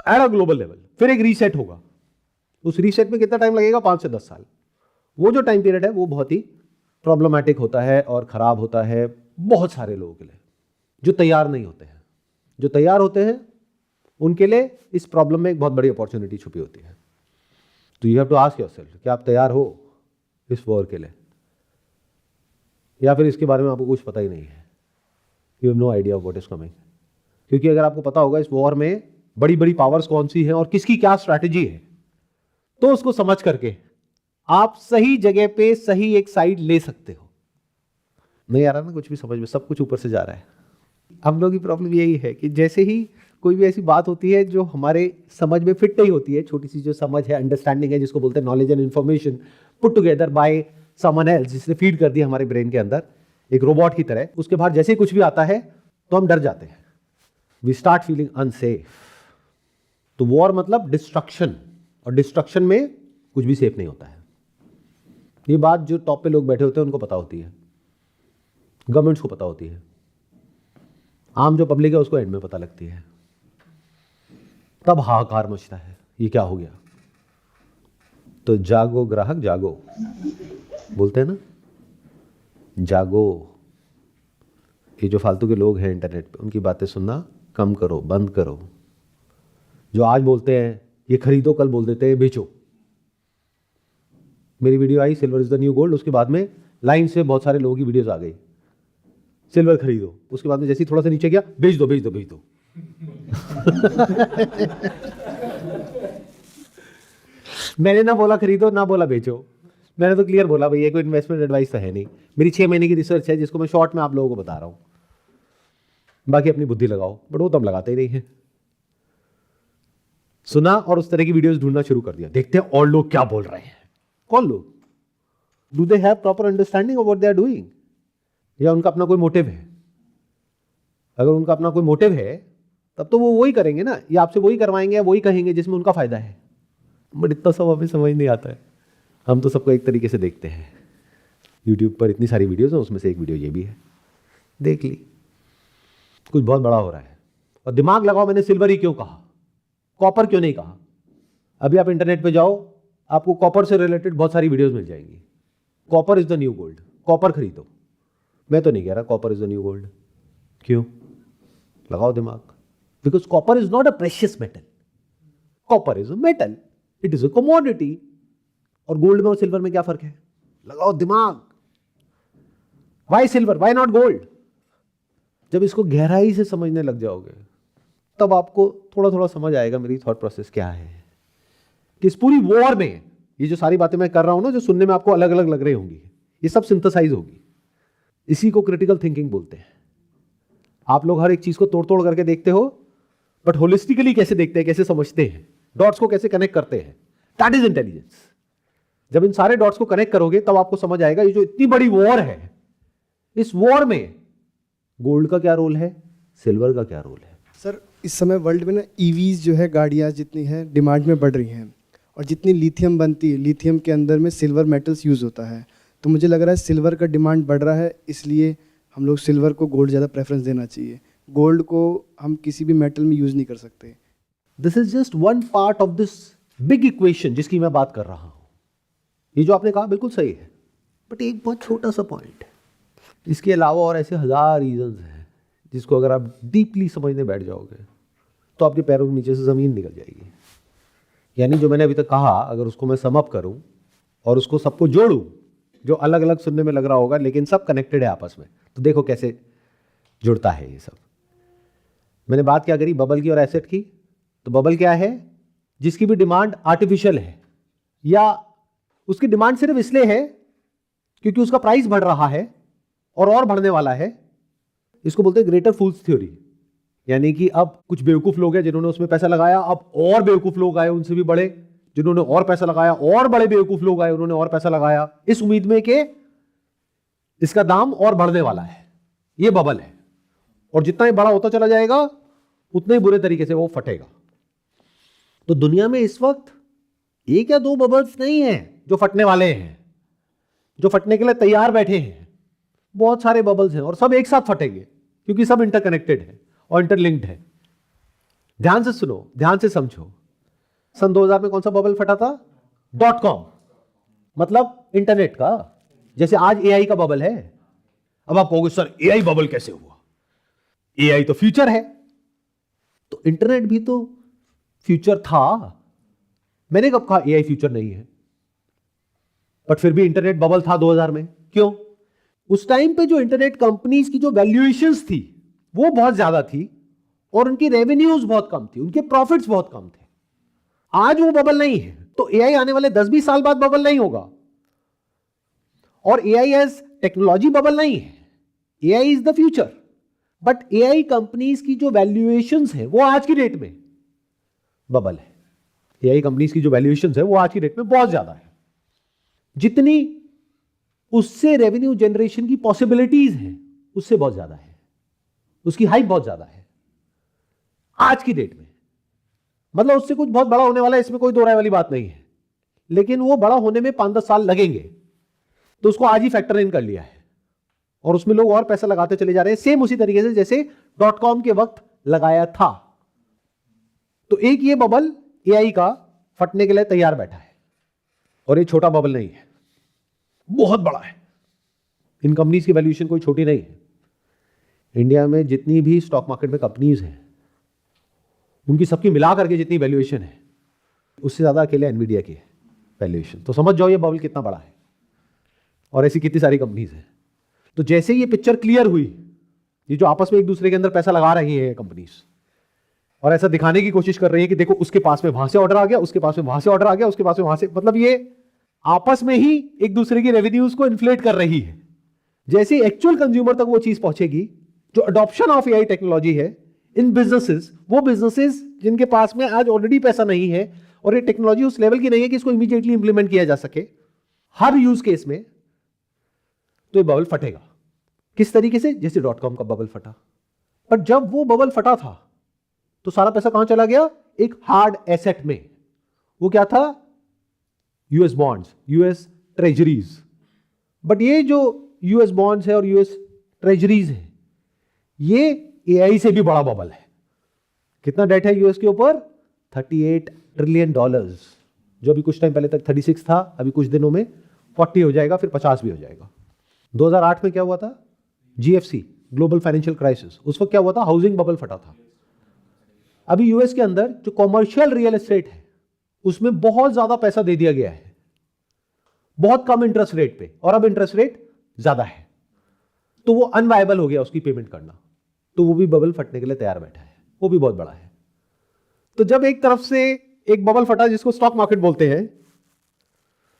at a global level. फिर एक रीसेट होगा। उस रीसेट में कितना टाइम लगेगा? 5 से 10 साल। वो जो टाइम पीरियड है वो बहुत ही प्रॉब्लमैटिक होता है और खराब होता है बहुत सारे लोगों के लिए जो तैयार नहीं होते हैं। जो तैयार होते हैं उनके लिए इस प्रॉब्लम में एक बहुत बड़ी अपॉर्चुनिटी छुपी होती है। तो you have to ask yourself, क्या आप तैयार हो इस वॉर के लिए, या फिर इसके बारे में आपको कुछ पता ही नहीं है? You have no idea of what is coming. क्योंकि अगर आपको पता होगा इस वॉर में बड़ी बड़ी पावर्स कौन सी हैं और किसकी क्या स्ट्रैटेजी है, तो उसको समझ करके आप सही जगह पे सही एक साइड ले सकते हो। नहीं आ रहा ना कुछ भी समझ में, सब कुछ ऊपर से जा रहा है। हम लोग की प्रॉब्लम यही है कि जैसे ही कोई भी ऐसी बात होती है जो हमारे समझ में फिट नहीं होती है, छोटी सी जो समझ है, अंडरस्टैंडिंग है, जिसको बोलते हैं knowledge and information put together by someone else, जिसने फीड कर दिया हमारे ब्रेन के अंदर एक रोबोट की तरह, उसके बाहर जैसे ही कुछ भी आता है तो हम डर जाते हैं। We start feeling unsafe. तो वॉर मतलब डिस्ट्रक्शन, और डिस्ट्रक्शन में कुछ भी सेफ नहीं होता है। ये बात जो टॉप पे लोग बैठे होते हैं उनको पता होती है, गवर्नमेंट्स को पता होती है, आम जो पब्लिक है उसको एंड में पता लगती है। तब हाहाकार मचता है, ये क्या हो गया। तो जागो ग्राहक जागो, बोलते हैं ना, जागो। ये जो फालतू के लोग हैं इंटरनेट पे, उनकी बातें सुनना कम करो, बंद करो। जो आज बोलते हैं ये खरीदो, कल बोल देते हैं बेचो। मेरी video I silver is the new gold, उसके बाद में लाइन से बहुत सारे लोगों की वीडियोस आ गई, सिल्वर खरीदो। उसके बाद में जैसे ही थोड़ा सा नीचे गया, बेच दो बेच दो बेच दो। मैंने ना बोला खरीदो, ना बोला बेचो, मैंने तो क्लियर बोला भाई ये कोई इन्वेस्टमेंट एडवाइस तो है नहीं। मेरी 6 महीने की रिसर्च है जिसको मैं शॉर्ट में आप लोगों को बता रहा हूं। बाकी अपनी बुद्धि लगाओ, बट वो तो हम लगाते ही नहीं है। सुना और उस तरह की वीडियोस ढूंढना शुरू कर दिया, देखते हैं और लोग क्या बोल रहे हैं। कौन लोग? Do they have proper understanding of what they are doing, या उनका अपना कोई मोटिव है? अगर उनका अपना कोई मोटिव है तब तो वो वही करेंगे ना, या आपसे वही करवाएंगे या वही कहेंगे जिसमें उनका फायदा है। बट इतना सब हमें समझ नहीं आता है। हम तो सबको एक तरीके से देखते हैं। यूट्यूब पर इतनी सारी वीडियोस हैं, उसमें से एक वीडियो ये भी है, देख ली। कुछ बहुत बड़ा हो रहा है और दिमाग लगाओ, मैंने सिल्वर ही क्यों कहा, कॉपर क्यों नहीं कहा? अभी आप इंटरनेट पे जाओ, आपको कॉपर से रिलेटेड बहुत सारी वीडियोस मिल जाएंगी। Copper is the new gold, copper खरीदो। मैं तो नहीं कह रहा copper is the new gold. क्यों? लगाओ दिमाग। Because copper is not a precious metal, copper is a metal, it is a commodity. और गोल्ड में और सिल्वर में क्या फर्क है? लगाओ दिमाग। Why silver, why not gold? जब इसको गहराई से समझने लग जाओगे तब आपको थोड़ा थोड़ा समझ आएगा मेरी थॉट प्रोसेस क्या है। कि इस पूरी वॉर में ये जो सारी बातें मैं कर रहा हूं ना, जो सुनने में आपको अलग अलग लग रही होंगी, ये सब सिंथेसाइज होगी। इसी को क्रिटिकल थिंकिंग बोलते हैं। आप लोग हर एक चीज को तोड़ तोड़ करके देखते हो, बट होलिस्टिकली कैसे देखते हैं, कैसे समझते हैं, डॉट्स को कैसे कनेक्ट करते हैं, दैट इज इंटेलिजेंस। जब इन सारे डॉट्स को कनेक्ट करोगे तब आपको समझ आएगा ये जो इतनी बड़ी वॉर है, इस वॉर में गोल्ड का क्या रोल है, सिल्वर का क्या रोल है। सर, इस समय वर्ल्ड में ना ईवीज जो है, गाड़ियाँ जितनी हैं डिमांड में बढ़ रही हैं, और जितनी लिथियम बनती है, लिथियम के अंदर में सिल्वर मेटल्स यूज़ होता है। तो मुझे लग रहा है सिल्वर का डिमांड बढ़ रहा है, इसलिए हम लोग सिल्वर को गोल्ड ज़्यादा प्रेफरेंस देना चाहिए। गोल्ड को हम किसी भी मेटल में यूज़ नहीं कर सकते। This is just one part of this big equation जिसकी मैं बात कर रहा हूं। ये जो आपने कहा बिल्कुल सही है, बट एक बहुत छोटा सा पॉइंट है। इसके अलावा और ऐसे 1000 रीजंस हैं जिसको अगर आप डीपली समझने बैठ जाओगे तो आपके पैरों के नीचे से ज़मीन निकल जाएगी। यानी जो मैंने अभी तक कहा, अगर उसको मैं सम अप करूं और उसको सबको जोड़ूं, जो अलग अलग सुनने में लग रहा होगा लेकिन सब कनेक्टेड है आपस में, तो देखो कैसे जुड़ता है ये सब। मैंने बात क्या करी बबल की और एसेट की। तो बबल क्या है? जिसकी भी डिमांड आर्टिफिशियल है, या उसकी डिमांड सिर्फ इसलिए है क्योंकि उसका प्राइस बढ़ रहा है और बढ़ने वाला है। इसको बोलते हैं ग्रेटर फूल्स थ्योरी। यानी कि अब कुछ बेवकूफ लोग हैं जिन्होंने उसमें पैसा लगाया, अब और बेवकूफ लोग आए उनसे भी बड़े जिन्होंने और पैसा लगाया, और बड़े बेवकूफ लोग आए उन्होंने और पैसा लगाया, इस उम्मीद में कि इसका दाम और बढ़ने वाला है। ये बबल है, और जितना ही बड़ा होता चला जाएगा उतने ही बुरे तरीके से वो फटेगा। तो दुनिया में इस वक्त एक या दो बबल्स नहीं है जो फटने वाले हैं, जो फटने के लिए तैयार बैठे हैं। बहुत सारे बबल्स हैं और सब एक साथ फटेंगे, क्योंकि सब इंटरकनेक्टेड है और इंटरलिंक्ड है। ध्यान से सुनो, ध्यान से समझो। सन 2000 में कौन सा बबल फटा था? .com, मतलब इंटरनेट का। जैसे आज एआई का बबल है। अब आप कहोगे सर एआई बबल कैसे हुआ? एआई तो फ्यूचर है। तो इंटरनेट भी तो फ्यूचर था। मैंने कब कहा एआई फ्यूचर नहीं है? बट फिर भी इंटरनेट बबल था 2000 में। क्यों? उस टाइम पे जो इंटरनेट कंपनीज की जो वैल्यूएशंस थी वो बहुत ज्यादा थी और उनकी रेवेन्यूज बहुत कम थी, उनके प्रॉफिट्स बहुत कम थे। आज वो बबल नहीं है, तो एआई आने वाले 10-20 साल बाद बबल नहीं होगा। और एआई एज टेक्नोलॉजी बबल नहीं है, AI is the future. But AI companies की जो वैल्यूएशंस है वो आज की डेट में बबल है। एआई कंपनीज की जो वैल्यूएशंस है वो आज की डेट में बहुत ज्यादा है। जितनी उससे रेवेन्यू जनरेशन की पॉसिबिलिटीज है उससे बहुत ज्यादा है, उसकी हाइप बहुत ज्यादा है आज की डेट में। मतलब उससे कुछ बहुत बड़ा होने वाला है, इसमें कोई दो राय वाली बात नहीं है, लेकिन वो बड़ा होने में 5-10 साल लगेंगे। तो उसको आज ही फैक्टर इन कर लिया है और उसमें लोग और पैसा लगाते चले जा रहे हैं, सेम उसी तरीके से जैसे .com के वक्त लगाया था। तो एक ये बबल एआई का फटने के लिए तैयार बैठा है, और ये छोटा बबल नहीं है, बहुत बड़ा है। इन कंपनीज की वैल्यूएशन कोई छोटी नहीं है। इंडिया में जितनी भी स्टॉक मार्केट में कंपनीज हैं उनकी सबकी मिला करके जितनी वैल्यूएशन है उससे ज्यादा अकेले एनवीडिया की है वैल्यूएशन। तो समझ जाओ ये बबल कितना बड़ा है, और ऐसी कितनी सारी कंपनीज हैं। तो जैसे ये पिक्चर क्लियर हुई, ये जो आपस में एक दूसरे के अंदर पैसा लगा रही है कंपनीज, और ऐसा दिखाने की कोशिश कर रही है कि देखो उसके पास में वहां से ऑर्डर आ गया, उसके पास में वहां से ऑर्डर आ गया, उसके पास में वहां से, मतलब ये आपस में ही एक दूसरे की रेवेन्यूज को इन्फ्लेट कर रही है। जैसे एक्चुअल कंज्यूमर तक वो चीज पहुंचेगी, जो अडॉप्शन ऑफ एआई टेक्नोलॉजी है इन बिजनेसेस, वो बिजनेसेस जिनके पास में आज ऑलरेडी पैसा नहीं है और ये टेक्नोलॉजी उस लेवल की नहीं है कि इसको इमीडिएटली इंप्लीमेंट किया जा सके हर यूज केस में, तो ये बबल फटेगा। किस तरीके से? जैसे .com का बबल फटा। पर जब वो बबल फटा था तो सारा पैसा कहां चला गया? एक हार्ड एसेट में। वो क्या था? US bonds, US treasuries. But ये जो यूएस बॉन्ड्स है और यूएस ट्रेजरीज है, ये एआई से भी बड़ा बबल है। कितना डेट है यूएस के ऊपर? $38 ट्रिलियन, जो अभी कुछ टाइम पहले तक 36 था, अभी कुछ दिनों में 40 हो जाएगा, फिर 50 भी हो जाएगा। 2008 में क्या हुआ था? GFC, global financial crisis. उस वक्त क्या हुआ था? हाउसिंग बबल फटा था। अभी यूएस के अंदर जो कॉमर्शियल रियल एस्टेट है उसमें बहुत ज्यादा पैसा दे दिया गया है, बहुत कम इंटरेस्ट रेट पे, और अब इंटरेस्ट रेट ज्यादा है, तो वो अनवायबल हो गया उसकी पेमेंट करना। तो वो भी बबल फटने के लिए तैयार बैठा है, वो भी बहुत बड़ा है। तो जब एक तरफ से एक बबल फटा जिसको स्टॉक मार्केट बोलते हैं,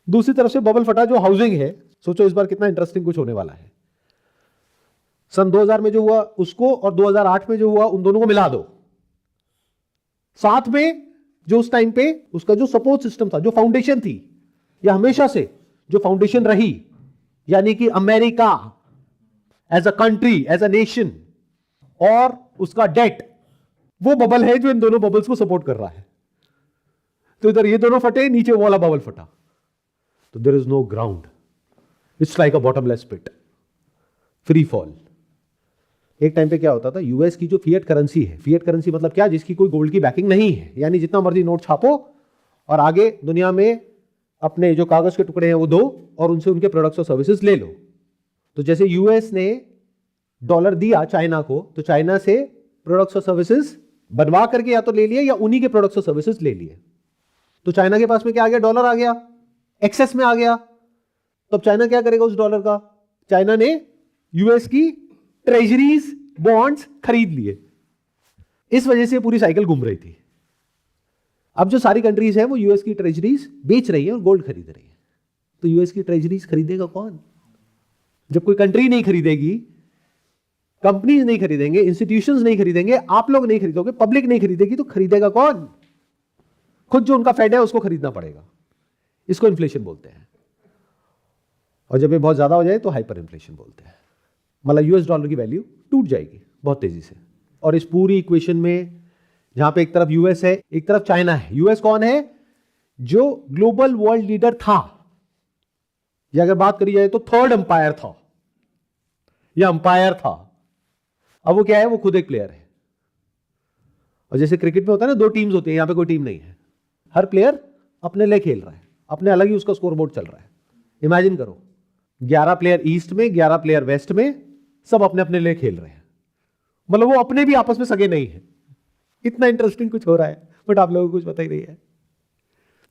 दूसरी तरफ से बबल फटा जो हाउसिंग है, सोचो इस बार कितना इंटरेस्टिंग कुछ होने वाला है। सन 2000 में जो हुआ उसको और 2008 में जो हुआ उन दोनों को मिला दो, साथ में जो उस टाइम पे उसका जो सपोर्ट सिस्टम था, जो फाउंडेशन थी, या हमेशा से जो फाउंडेशन रही, यानी कि America as a country, as a nation, और उसका डेट, वो बबल है जो इन दोनों बबल्स को सपोर्ट कर रहा है। तो इधर ये दोनों फटे, नीचे वो वाला बबल फटा, तो there is no ground, it's like a bottomless pit, free fall. एक टाइम पे क्या होता था, यूएस की जो फिएट करेंसी है, फिएट करेंसी मतलब क्या? जिसकी कोई गोल्ड की बैकिंग नहीं है, यानी जितना मर्जी नोट छापो और आगे दुनिया में अपने जो कागज के टुकड़े हैं वो दो और उनसे उनके प्रोडक्ट्स और सर्विसेज ले लो। तो जैसे यूएस ने डॉलर दिया चाइना को, तो चाइना से प्रोडक्ट्स और सर्विसेज बनवा करके या तो ले लिए या उन्हीं के प्रोडक्ट्स और सर्विसेज ले लिए। तो चाइना के पास में क्या आ गया? डॉलर आ गया, एक्सेस में आ गया। तो अब चाइना क्या करेगा उस डॉलर का? चाइना ने यूएस की ट्रेजरीज, बॉन्ड्स खरीद लिए। इस वजह से पूरी साइकिल घूम रही थी। अब जो सारी कंट्रीज हैं वो यूएस की ट्रेजरीज बेच रही है और गोल्ड खरीद रही है। तो यूएस की ट्रेजरीज खरीदेगा कौन? जब कोई कंट्री नहीं खरीदेगी कंपनीज नहीं खरीदेंगे, इंस्टीट्यूशंस नहीं खरीदेंगे, आप लोग नहीं खरीदोगे, पब्लिक नहीं खरीदेगी, तो खरीदेगा कौन? खुद जो उनका फेड है उसको खरीदना पड़ेगा। इसको इन्फ्लेशन बोलते हैं। और जब ये बहुत ज्यादा हो जाए तो हाइपर इन्फ्लेशन बोलते हैं। मतलब यूएस डॉलर की वैल्यू टूट जाएगी बहुत तेजी से। और इस पूरी इक्वेशन में जहां पे एक तरफ यूएस है, एक तरफ चाइना है। यूएस कौन है? जो ग्लोबल वर्ल्ड लीडर था, या अगर बात करी जाए तो थर्ड अंपायर था या अंपायर था। अब वो क्या है? वो खुद एक प्लेयर है। और जैसे क्रिकेट में होता है ना, दो टीम्स होती है, यहां पे कोई टीम नहीं है। हर प्लेयर अपने लिए खेल रहा है, अपने अलग ही उसका स्कोरबोर्ड चल रहा है। इमेजिन करो 11 प्लेयर ईस्ट में, 11 प्लेयर वेस्ट में, सब अपने अपने लिए खेल रहे हैं। मतलब वो अपने भी आपस में सगे नहीं है। इतना इंटरेस्टिंग कुछ हो रहा है, बट आप लोगों को कुछ पता ही नहीं है।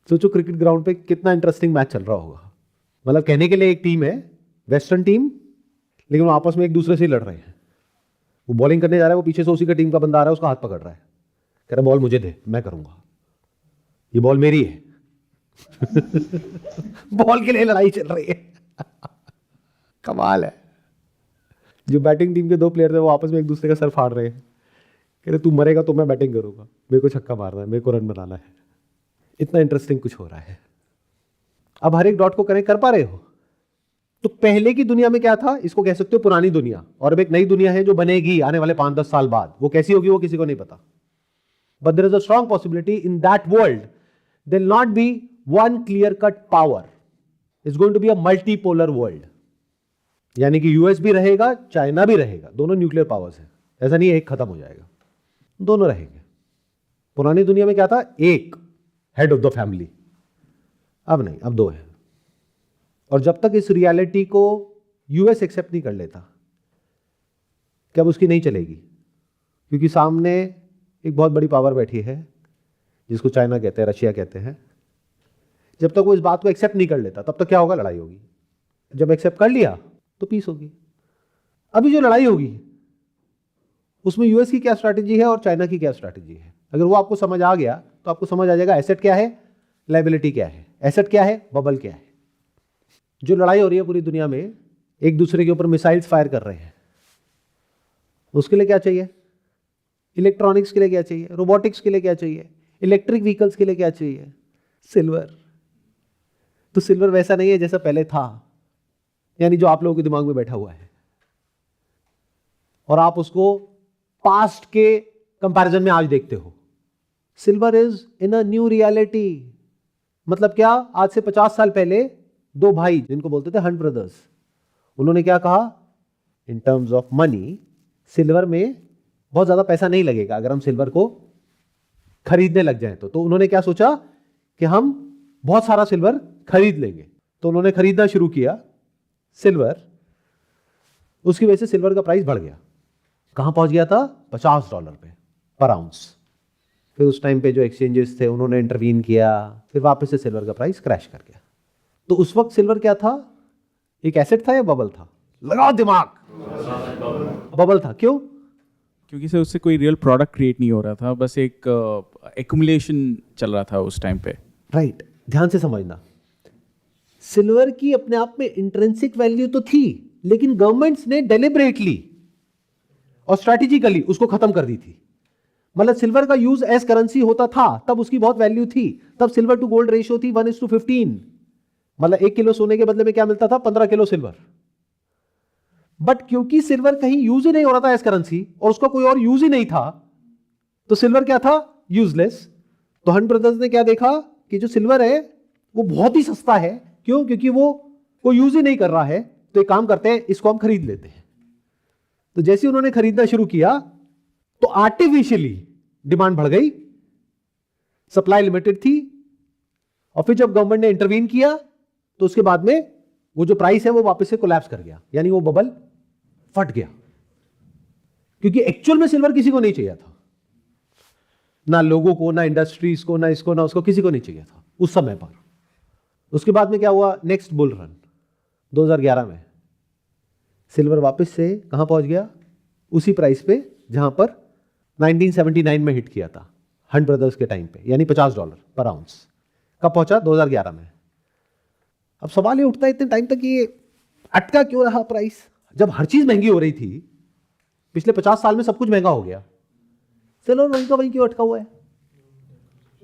सोचो क्रिकेट ग्राउंड पे कितना इंटरेस्टिंग मैच चल रहा होगा। मतलब कहने के लिए एक टीम है, वेस्टर्न टीम, लेकिन वो आपस में एक दूसरे से लड़ रहे हैं। वो बॉलिंग करने जा रहा है, वो पीछे से उसी का टीम का बंदा आ रहा है, उसका हाथ पकड़ रहा है, कह रहा बॉल मुझे दे, मैं करूंगा, ये बॉल मेरी है। बॉल के लिए लड़ाई चल रही है। कमाल है। जो बैटिंग टीम के दो प्लेयर थे वो आपस में एक दूसरे का सर फाड़ रहे हैं, कह रहे तू मरेगा तो मैं बैटिंग करूंगा, मेरे को छक्का मारना है, मेरे को रन बनाना है। इतना इंटरेस्टिंग कुछ हो रहा है। अब हर एक डॉट को कनेक्ट कर पा रहे हो? तो पहले की दुनिया में क्या था? इसको कह सकते हो पुरानी दुनिया। और अब एक नई दुनिया है जो बनेगी आने वाले 5-10 साल बाद। वो कैसी होगी वो किसी को नहीं पता। But there is a strong possibility in that world there will not be one clear cut power, it's going to be a multipolar world. यानी कि यूएस भी रहेगा, चाइना भी रहेगा, दोनों न्यूक्लियर पावर्स हैं। ऐसा नहीं है एक खत्म हो जाएगा, दोनों रहेंगे। पुरानी दुनिया में क्या था? एक हेड ऑफ द फैमिली। अब नहीं, अब दो है। और जब तक इस रियलिटी को यूएस एक्सेप्ट नहीं कर लेता, क्या उसकी नहीं चलेगी? क्योंकि सामने एक बहुत बड़ी पावर बैठी है जिसको चाइना कहते हैं, रशिया कहते हैं। जब तक वो इस बात को एक्सेप्ट नहीं कर लेता, तब तक क्या होगा? लड़ाई होगी। जब एक्सेप्ट कर लिया तो पीस होगी। अभी जो लड़ाई होगी उसमें यूएस की क्या स्ट्रैटेजी है और चाइना की क्या स्ट्रैटेजी है, अगर वो आपको समझ आ गया तो आपको समझ आ जाएगा एसेट क्या है, लायबिलिटी क्या है, एसेट क्या है, बबल क्या है। जो लड़ाई हो रही है पूरी दुनिया में, एक दूसरे के ऊपर मिसाइल्स फायर कर रहे हैं, उसके लिए क्या चाहिए? इलेक्ट्रॉनिक्स के लिए क्या चाहिए? रोबोटिक्स के लिए क्या चाहिए? इलेक्ट्रिक व्हीकल्स के लिए क्या चाहिए? सिल्वर। तो सिल्वर वैसा नहीं है जैसा पहले था, यानी जो आप लोगों के दिमाग में बैठा हुआ है, और आप उसको पास्ट के कंपैरिजन में आज देखते हो। Silver is in a new reality. मतलब क्या? आज से 50 साल पहले दो भाई जिनको बोलते थे हंट ब्रदर्स, उन्होंने क्या कहा? In terms of money, silver में बहुत ज्यादा पैसा नहीं लगेगा अगर हम सिल्वर को खरीदने लग जाएं तो उन्होंने क्या सोचा कि हम बहुत सारा सिल्वर खरीद लेंगे। तो उन्होंने खरीदना शुरू किया सिल्वर। उसकी वजह से सिल्वर का प्राइस बढ़ गया। कहां पहुंच गया था? $50 पे पर आउंस। फिर उस टाइम पे जो एक्सचेंजेस थे उन्होंने इंटरवीन किया, फिर वापस से सिल्वर का प्राइस क्रैश कर गया। तो उस वक्त सिल्वर क्या था? एक एसेट था या बबल था? लगाओ दिमाग। बबल था। क्यों? क्योंकि सर उससे कोई रियल प्रोडक्ट क्रिएट नहीं हो रहा था, बस एक एक्यूमुलेशन चल रहा था उस टाइम पे। राइट। ध्यान से समझना, सिल्वर की अपने आप में इंट्रिंसिक वैल्यू तो थी, लेकिन गवर्नमेंट्स ने डेलिबरेटली और स्ट्रैटेजिकली उसको खत्म कर दी थी। मतलब सिल्वर का यूज एज करेंसी होता था तब उसकी बहुत वैल्यू थी। तब सिल्वर टू गोल्ड रेशियो थी 1:15। मतलब 1 किलो सोने के बदले में क्या मिलता था? 15 किलो सिल्वर। बट क्योंकि सिल्वर कहीं यूज ही नहीं हो रहा था एज करेंसी और उसका कोई और यूज ही नहीं था, तो सिल्वर क्या था? यूजलेस। तो हंट ब्रदर्स ने क्या देखा कि जो सिल्वर है वो बहुत ही सस्ता है। क्यों? क्योंकि वो कोई यूज ही नहीं कर रहा है। तो एक काम करते हैं, इसको हम खरीद लेते हैं। तो जैसे उन्होंने खरीदना शुरू किया तो आर्टिफिशियली डिमांड बढ़ गई, सप्लाई लिमिटेड थी। और फिर जब गवर्नमेंट ने इंटरवीन किया तो उसके बाद में वो जो प्राइस है वो वापस से कोलैप्स कर गया, यानी वो बबल फट गया। क्योंकि एक्चुअल में सिल्वर किसी को नहीं चाहिए था, ना लोगों को, ना इंडस्ट्रीज को, ना इसको, ना उसको, किसी को नहीं चाहिए था उस समय पर। उसके बाद में क्या हुआ? नेक्स्ट बुल रन 2011 में सिल्वर वापस से कहां पहुंच गया? उसी प्राइस पे जहां पर 1979 में हिट किया था हंट ब्रदर्स के टाइम पे, यानी $50 पर आउंस। कब पहुंचा? 2011 में। अब सवाल ये उठता है इतने टाइम तक ये अटका क्यों रहा प्राइस? जब हर चीज महंगी हो रही थी पिछले 50 साल में सब कुछ महंगा हो गया, सिल्वर वहीं का वहीं क्यों अटका हुआ है?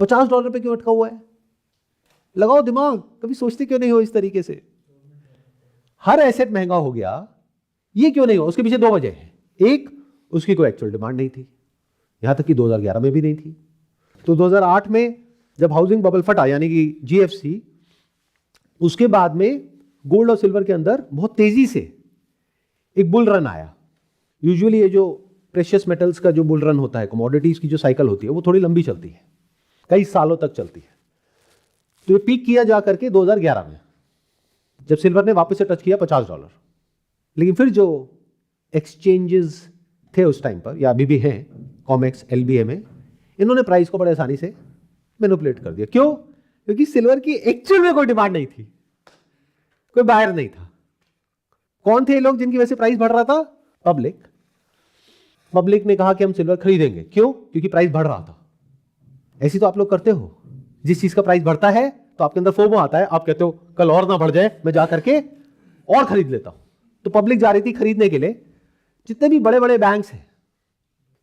$50 पे क्यों अटका हुआ है? लगाओ दिमाग, कभी सोचते क्यों नहीं हो इस तरीके से? हर एसेट महंगा हो गया, ये क्यों नहीं हो? उसके पीछे दो वजह है। एक, उसकी कोई एक्चुअल डिमांड नहीं थी, यहां तक कि 2011 में भी नहीं थी। तो 2008 में जब हाउसिंग बबल फटा, यानी कि जीएफसी, उसके बाद में गोल्ड और सिल्वर के अंदर बहुत तेजी से एक बुल रन आया। यूजुअली ये जो प्रेशियस मेटल्स का जो बुल रन होता है, कमोडिटीज की जो साइकिल होती है, वो थोड़ी लंबी चलती है, कई सालों तक चलती है। तो ये पीक किया जा करके 2011 में, जब सिल्वर ने वापस से टच किया $50। लेकिन फिर जो एक्सचेंजेस थे उस टाइम पर, या अभी भी हैं, कॉमेक्स, एलबीए, इन्होंने प्राइस को बड़े आसानी से मैनिपुलेट कर दिया। क्यों? क्योंकि सिल्वर की एक्चुअल में कोई डिमांड नहीं थी, कोई बायर नहीं था। कौन थे लोग जिनकी वजह से प्राइस बढ़ रहा था? पब्लिक ने कहा कि हम सिल्वर खरीदेंगे। क्यों? क्योंकि प्राइस बढ़ रहा था। ऐसी तो आप लोग करते हो, जिस चीज का प्राइस बढ़ता है तो आपके अंदर फोमो आता है, आप कहते हो कल और ना बढ़ जाए, मैं जा करके और खरीद लेता हूं। तो पब्लिक जा रही थी खरीदने के लिए। जितने भी बड़े बड़े बैंक्स हैं,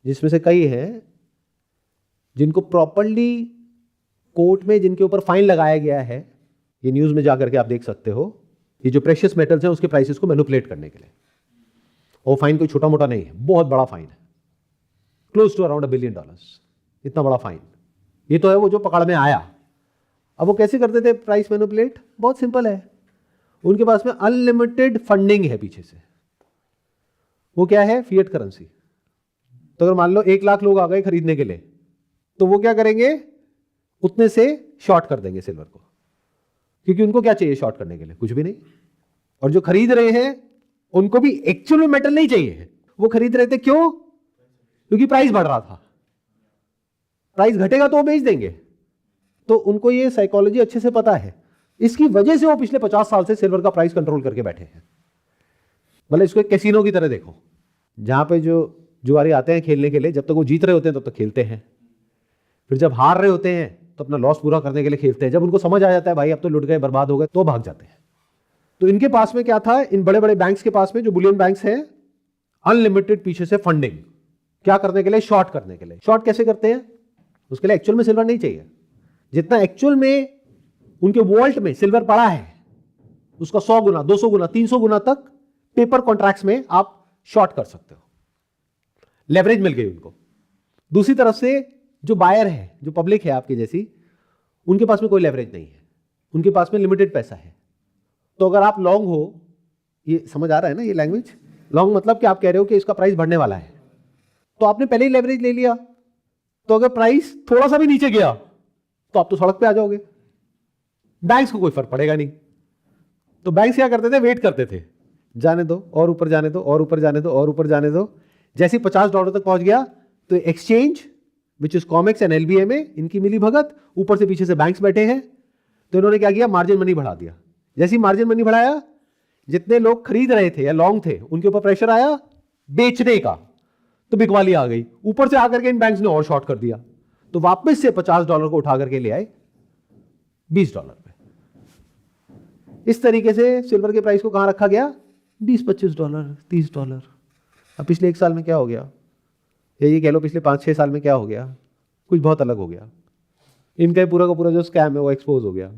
जिसमें से कई हैं जिनको प्रॉपर्ली कोर्ट में जिनके ऊपर फाइन लगाया गया है, ये न्यूज में जाकर के आप देख सकते हो, ये जो प्रेशियस मेटल्स हैं उसके प्राइसेस को मैनिपुलेट करने के लिए। और फाइन कोई छोटा मोटा नहीं है, बहुत बड़ा फाइन है, क्लोज टू अराउंड $1 बिलियन, इतना बड़ा फाइन। ये तो है वो जो पकड़ में आया। अब वो कैसे करते थे प्राइस मैनिपुलेट? बहुत सिंपल है, उनके पास में अनलिमिटेड फंडिंग है पीछे से। वो क्या है? Fiat currency. तो अगर मान लो 1 लाख लोग आ गए खरीदने के लिए, तो वो क्या करेंगे? उतने से शॉर्ट कर देंगे सिल्वर को, क्योंकि उनको क्या चाहिए शॉर्ट करने के लिए? कुछ भी नहीं। और जो खरीद रहे हैं उनको भी एक्चुअल में मेटल नहीं चाहिए, वो खरीद रहे थे क्यों? क्योंकि प्राइस बढ़ रहा था। प्राइस घटेगा तो वो बेच देंगे। तो उनको ये साइकोलॉजी अच्छे से पता है। इसकी वजह से वो पिछले 50 साल से सिल्वर का प्राइस कंट्रोल करके बैठे हैं। मतलब इसको एक कैसीनो की तरह देखो, जहां पे जो जुआरी आते हैं खेलने के लिए, जब तक वो जीत रहे होते हैं तब तक खेलते हैं, फिर जब हार रहे होते हैं तो अपना लॉस पूरा करने के लिए खेलते हैं। जब उनको समझ आ जाता है भाई अब तो लुट गए, बर्बाद हो गए, तो भाग जाते हैं। तो इनके पास में क्या था? इन बड़े बड़े बैंक्स के पास में, जो बुलियन बैंक्स हैं, अनलिमिटेड पीछे से फंडिंग। क्या करने के लिए? शॉर्ट करने के लिए। शॉर्ट कैसे करते हैं? उसके लिए एक्चुअल में सिल्वर नहीं चाहिए। जितना एक्चुअल में उनके वॉल्ट में सिल्वर पड़ा है, उसका 100 गुना, 200 गुना, 300 गुना तक पेपर कॉन्ट्रैक्ट्स में आप शॉर्ट कर सकते हो। लेवरेज मिल गई उनको। दूसरी तरफ से जो बायर है, जो पब्लिक है आपकी जैसी, उनके पास में कोई लेवरेज नहीं है, उनके पास में लिमिटेड पैसा है। तो अगर आप लॉन्ग हो, ये समझ आ रहा है ना ये लैंग्वेज? लॉन्ग मतलब कि आप कह रहे हो कि इसका प्राइस बढ़ने वाला है, तो आपने पहले ही लेवरेज ले लिया। तो अगर प्राइस थोड़ा सा भी नीचे गया तो आप तो सड़क पे आ जाओगे। बैंक्स को कोई फर्क पड़ेगा नहीं। तो बैंक्स क्या करते थे? वेट करते थे, जाने दो और ऊपर जाने दो, और ऊपर जाने दो, और ऊपर जाने दो। जैसे $50 तक पहुंच गया तो exchange which is COMEX and LBA में इनकी मिली भगत, ऊपर से पीछे से बैंक्स बैठे हैं, तो इन्होंने क्या किया? मार्जिन मनी बढ़ा दिया। जैसे ही मार्जिन मनी बढ़ाया, जितने लोग खरीद रहे थे या लॉन्ग थे, उनके ऊपर प्रेशर आया बेचने का, तो बिकवाली आ गई। ऊपर से आकर के इन बैंक्स ने और शॉर्ट कर दिया, तो वापस से $50 को उठा करके ले आए $20 पे। इस तरीके से सिल्वर के प्राइस को कहां रखा गया? $20-25, $30। अब पिछले 1 साल में क्या हो गया, या ये कह लो पिछले 5-6 साल में क्या हो गया? कुछ बहुत अलग हो गया। इनका पूरा का पूरा जो स्कैम है वो एक्सपोज हो गया,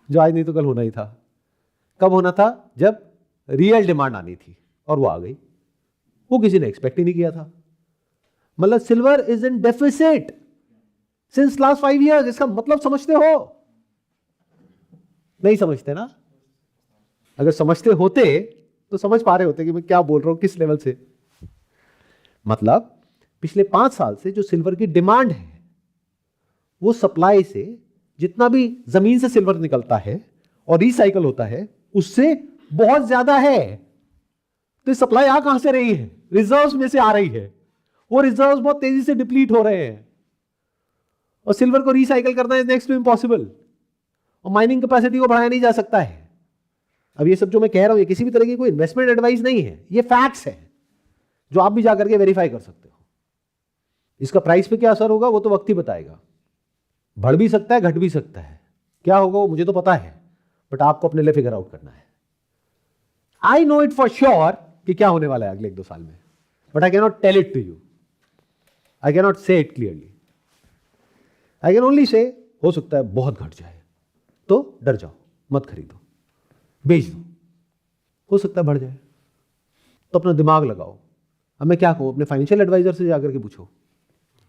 जो आज नहीं तो कल होना ही था। कब होना था? जब रियल डिमांड आनी थी, और वो आ गई। वो किसी ने एक्सपेक्ट ही नहीं किया था। मतलब silver is in deficit since last 5 years। इसका मतलब समझते हो? नहीं समझते ना? अगर समझते होते तो समझ पा रहे होते कि मैं क्या बोल रहा हूं, किस लेवल से। मतलब पिछले 5 साल से जो सिल्वर की डिमांड है, वो सप्लाई से, जितना भी जमीन से सिल्वर निकलता है और रिसाइकल होता है, उससे बहुत ज्यादा है। तो ये सप्लाई आ कहां से रही है? रिजर्व्स में से आ रही है। वो रिजर्व्स बहुत तेजी से डिप्लीट हो रहे हैं, और सिल्वर को रिसाइकल करना इज नेक्स्ट टू इम्पॉसिबल। और माइनिंग कैपेसिटी को बढ़ाया नहीं जा सकता है। अब ये सब जो मैं कह रहा हूं, ये किसी भी तरह की कोई इन्वेस्टमेंट एडवाइस नहीं है, ये फैक्ट्स है जो आप भी जाकर के वेरीफाई कर सकते हो। इसका प्राइस पे क्या असर होगा वो तो वक्त ही बताएगा। बढ़ भी सकता है, घट भी सकता है। क्या होगा वो मुझे तो पता है, बट आपको अपने लिए फिगर आउट करना है। I know it for sure कि क्या होने वाला है अगले 1-2 साल में। But I can not tell it to you, I can not say it clearly. I can only say हो सकता है बहुत घट जाए, तो डर जाओ, मत खरीदो, बेच दो। हो सकता है बढ़ जाए, तो अपना दिमाग लगाओ। अब मैं क्या कहूँ, अपने फाइनेंशियल एडवाइजर से जाकर के पूछो,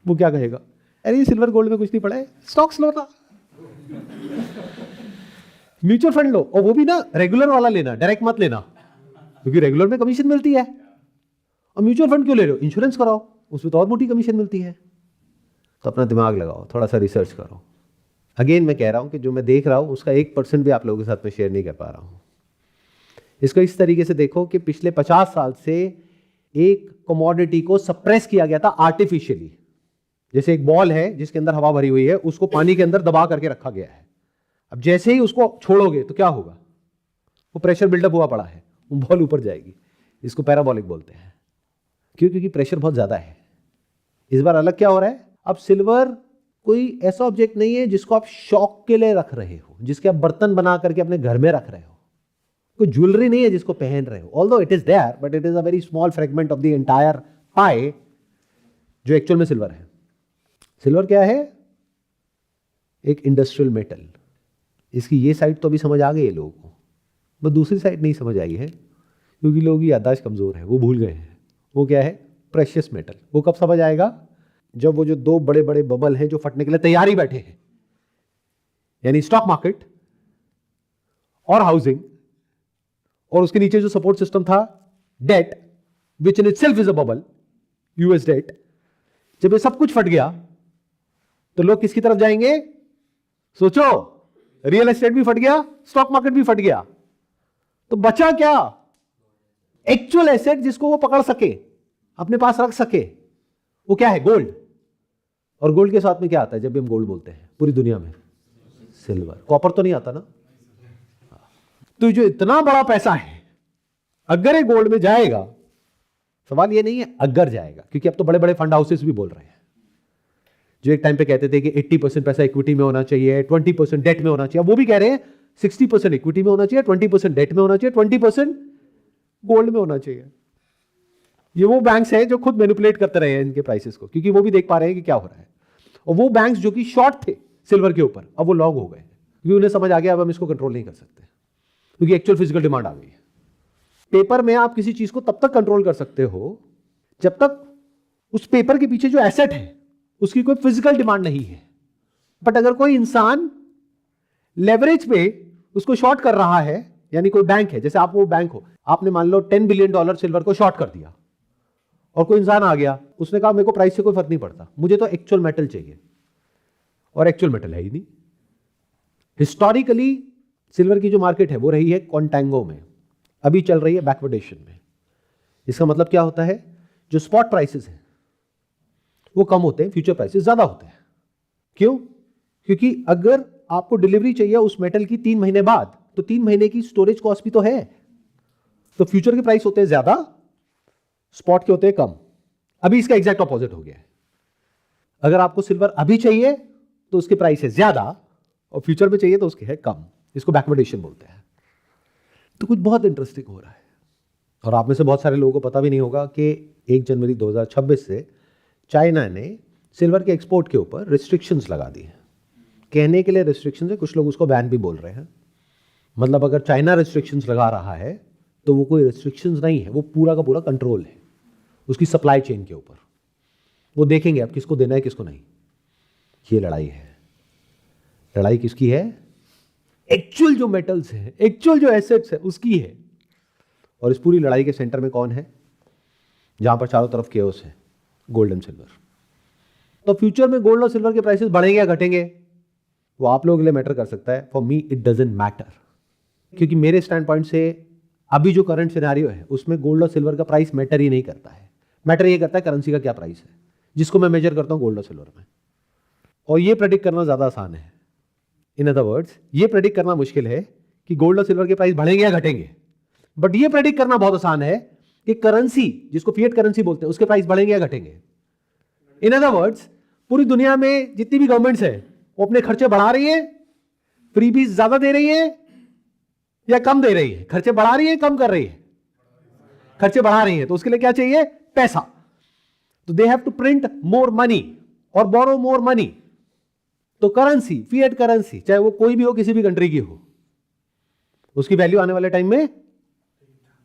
वो क्या कहेगा, अरे ये सिल्वर गोल्ड में कुछ नहीं पड़ा है, स्टॉक्स लो ना, म्यूचुअल फंड लो, और वो भी ना रेगुलर वाला लेना, डायरेक्ट मत लेना, क्योंकि रेगुलर में कमीशन मिलती है। और म्यूचुअल फंड क्यों ले रहे हो, इंश्योरेंस कराओ, उसमें तो और मोटी कमीशन मिलती है। तो अपना दिमाग लगाओ, थोड़ा सा रिसर्च करो। अगेन मैं कह रहा हूं कि जो मैं देख रहा हूं उसका 1% भी आप लोगों के साथ में शेयर नहीं कर पा रहा हूं। इसको इस तरीके से देखो कि पिछले 50 साल से एक कमोडिटी को सप्रेस किया गया था आर्टिफिशियली। जैसे एक बॉल है जिसके अंदर हवा भरी हुई है, उसको पानी के अंदर दबा करके रखा गया है। अब जैसे ही उसको छोड़ोगे तो क्या होगा, वो प्रेशर बिल्डअप हुआ पड़ा है, वो बॉल ऊपर जाएगी। इसको पैराबोलिक बोलते हैं। क्यों? क्योंकि प्रेशर बहुत ज्यादा है। इस बार अलग क्या हो रहा है, अब सिल्वर कोई ऐसा ऑब्जेक्ट नहीं है जिसको आप शौक के लिए रख रहे हो, जिसके आप बर्तन बना करके अपने घर में रख रहे हो। कोई ज्वेलरी नहीं है जिसको पहन रहे हो, although it is there but it is a very small fragment of the entire pie जो एक्चुअल में सिल्वर है। सिल्वर क्या है, एक इंडस्ट्रियल मेटल। इसकी ये साइड तो अभी समझ आ गई है लोगों को, बस दूसरी साइड नहीं समझ आई है, क्योंकि लोगों की याददाश्त कमजोर है, वो भूल गए हैं। वो क्या है, प्रेशियस मेटल। वो कब समझ आएगा, जब वो जो दो बड़े बड़े बबल हैं जो फटने के लिए तैयार ही बैठे हैं, यानी स्टॉक मार्केट और हाउसिंग, और उसके नीचे जो सपोर्ट सिस्टम था debt, which in itself is a bubble, US debt. जब ये सब कुछ फट गया तो लोग किसकी तरफ जाएंगे, सोचो, रियल एस्टेट भी फट गया, स्टॉक मार्केट भी फट गया, तो बचा क्या, एक्चुअल एसेट जिसको वो पकड़ सके, अपने पास रख सके। वो क्या है, गोल्ड। और गोल्ड के साथ में क्या आता है जब भी हम गोल्ड बोलते हैं पूरी दुनिया में, सिल्वर। कॉपर तो नहीं आता ना। तो जो इतना बड़ा पैसा है, अगर ये गोल्ड में जाएगा, सवाल ये नहीं है अगर जाएगा, क्योंकि अब तो बड़े बड़े फंड हाउसेस भी बोल रहे हैं, जो एक टाइम पे कहते थे कि 80% पैसा इक्विटी में होना चाहिए, 20% डेट में होना चाहिए, वो भी कह रहे हैं 60% इक्विटी में होना चाहिए, 20% डेट में होना चाहिए, 20% गोल्ड में होना चाहिए। ये वो बैंक्स हैं जो खुद मैनिपुलेट करते रहे हैं इनके प्राइसेस को, क्योंकि वो भी देख पा रहे हैं कि क्या हो रहा है। और वो बैंक्स जो कि शॉर्ट थे सिल्वर के ऊपर, अब वो लॉन्ग हो गए, क्योंकि उन्हें समझ आ गया अब हम इसको कंट्रोल नहीं कर सकते, क्योंकि एक्चुअल फिजिकल डिमांड आ गई है। पेपर में आप किसी चीज को तब तक कंट्रोल कर सकते हो जब तक उस पेपर के पीछे जो एसेट है उसकी कोई फिजिकल डिमांड नहीं है। बट अगर कोई इंसान लेवरेज पे उसको शॉर्ट कर रहा है, यानी कोई बैंक है, जैसे आप वो बैंक हो, आपने मान लो $10 बिलियन सिल्वर को शॉर्ट कर दिया, और कोई इंसान आ गया, उसने कहा मेरे को प्राइस से कोई फर्क नहीं पड़ता, मुझे तो एक्चुअल मेटल चाहिए, और एक्चुअल मेटल है ही नहीं। हिस्टोरिकली सिल्वर की जो मार्केट है वो रही है कॉन्टैंगो में, अभी चल रही है बैकवर्डेशन में। इसका मतलब क्या होता है, जो स्पॉट प्राइसेस हैं वो कम होते हैं, फ्यूचर प्राइसेस ज्यादा होते हैं। क्यों? क्योंकि अगर आपको डिलीवरी चाहिए उस मेटल की 3 महीने बाद, तो 3 महीने की स्टोरेज कॉस्ट भी तो है। तो फ्यूचर के प्राइस होते हैं ज्यादा, स्पॉट के होते हैं कम। अभी इसका एग्जैक्ट ऑपोजिट हो गया है। अगर आपको सिल्वर अभी चाहिए तो उसके प्राइस है ज्यादा, और फ्यूचर में चाहिए तो उसके है कम। इसको बैकवर्डेशन बोलते हैं। तो कुछ बहुत इंटरेस्टिंग हो रहा है, और आप में से बहुत सारे लोगों को पता भी नहीं होगा कि 1 जनवरी 2026 से चाइना ने सिल्वर के एक्सपोर्ट के ऊपर रिस्ट्रिक्शंस लगा दी हैं। कहने के लिए रिस्ट्रिक्शंस है, कुछ लोग उसको बैन भी बोल रहे हैं। मतलब अगर चाइना रिस्ट्रिक्शंस लगा रहा है तो वो कोई रिस्ट्रिक्शंस नहीं है, वो पूरा का पूरा कंट्रोल है उसकी सप्लाई चेन के ऊपर। वो देखेंगे अब किसको देना है किसको नहीं। ये लड़ाई है। लड़ाई किसकी है? एक्चुअल जो मेटल्स है, एक्चुअल जो एसेट्स है उसकी है। और इस पूरी लड़ाई के सेंटर में कौन है? जहां पर चारों तरफ केओस है, गोल्ड एंड सिल्वर। तो फ्यूचर में गोल्ड और सिल्वर के प्राइसेस बढ़ेंगे या घटेंगे, वो आप लोगों के लिए मैटर कर सकता है। For me it doesn't matter, क्योंकि मेरे स्टैंड पॉइंट से अभी जो करंट सिनेरियो है उसमें गोल्ड और सिल्वर का प्राइस मैटर ही नहीं करता है। मैटर ये करता है करेंसी का क्या प्राइस है, जिसको मैं मेजर करता हूं गोल्ड और सिल्वर में। और ये प्रेडिक्ट करना ज्यादा आसान है। इन अदर वर्ड्स, ये प्रेडिक्ट करना मुश्किल है कि गोल्ड और सिल्वर के प्राइस बढ़ेंगे या घटेंगे, बट ये प्रेडिक्ट करना बहुत आसान है कि करेंसी, जिसको फिएट करेंसी बोलते हैं, उसके प्राइस बढ़ेंगे या घटेंगे। इन अदर वर्ड्स, पूरी दुनिया में जितनी भी गवर्नमेंट्स है वो अपने खर्चे बढ़ा रही है, फ्रीबीज ज्यादा दे रही है या कम दे रही है? खर्चे बढ़ा रही है, कम कर रही है? खर्चे बढ़ा रही है, तो उसके लिए क्या चाहिए? पैसा। तो they have to print more money और बोरो मोर मनी। तो करेंसी, फिएट करेंसी, चाहे वो कोई भी हो, किसी भी कंट्री की हो, उसकी वैल्यू आने वाले टाइम में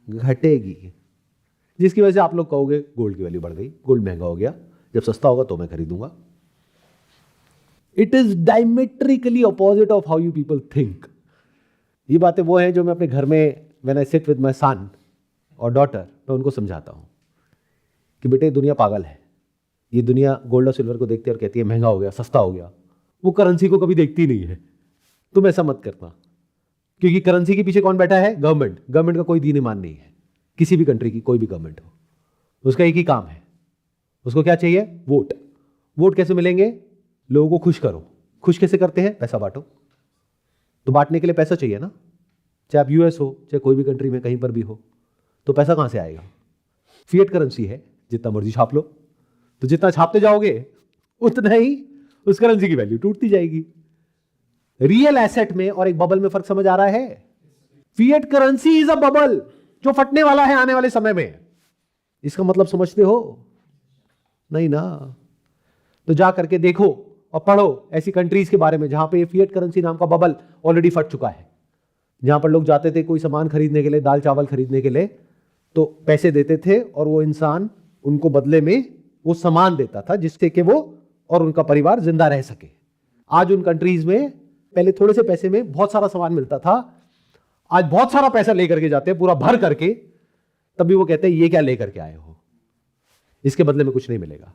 घटेगी, जिसकी वजह से आप लोग कहोगे गोल्ड की वैल्यू बढ़ गई, गोल्ड महंगा हो गया, जब सस्ता होगा तो मैं खरीदूंगा। It is diametrically opposite of how you people think. ये बातें वो हैं जो मैं अपने घर में when I sit with my son और डॉटर, मैं उनको समझाता हूं कि बेटे दुनिया पागल है, ये दुनिया गोल्ड और सिल्वर को देखती है और कहती है महंगा हो गया, सस्ता हो गया, वो करेंसी को कभी देखती नहीं है। तुम ऐसा मत करना, क्योंकि करेंसी के पीछे कौन बैठा है? गवर्नमेंट। गवर्नमेंट का कोई दीन ईमान नहीं है, किसी भी कंट्री की कोई भी गवर्नमेंट हो, उसका एक ही काम है, उसको क्या चाहिए? वोट। वोट कैसे मिलेंगे? लोगों को खुश करो। खुश कैसे करते हैं? पैसा बांटो। तो बांटने के लिए पैसा चाहिए ना, चाहे आप यूएस हो, चाहे कोई भी कंट्री में कहीं पर भी हो, तो पैसा कहां से आएगा? फिएट करेंसी है, जितना मर्जी छाप लो, तो जितना छापते जाओगे उतना ही उस करेंसी की वैल्यू टूटती जाएगी। रियल एसेट में और एक बबल में फर्क समझ आ रहा है? Fiat currency is a bubble जो फटने वाला है आने वाले समय में। इसका मतलब समझते हो? नहीं ना। तो जा करके देखो और पढ़ो ऐसी कंट्रीज के बारे में जहां पे फिएट करेंसी नाम का बबल ऑलरेडी फट चुका है, जहां पर लोग जाते थे कोई सामान खरीदने के लिए, दाल चावल खरीदने के लिए, तो पैसे देते थे और वो इंसान उनको बदले में वो सामान देता था जिससे कि वो और उनका परिवार जिंदा रह सके। आज उन कंट्रीज में पहले थोड़े से पैसे में बहुत सारा सामान मिलता था, आज बहुत सारा पैसा लेकर के जाते हैं, पूरा भर करके, तब भी वो कहते हैं ये क्या लेकर के आए हो, इसके बदले में कुछ नहीं मिलेगा।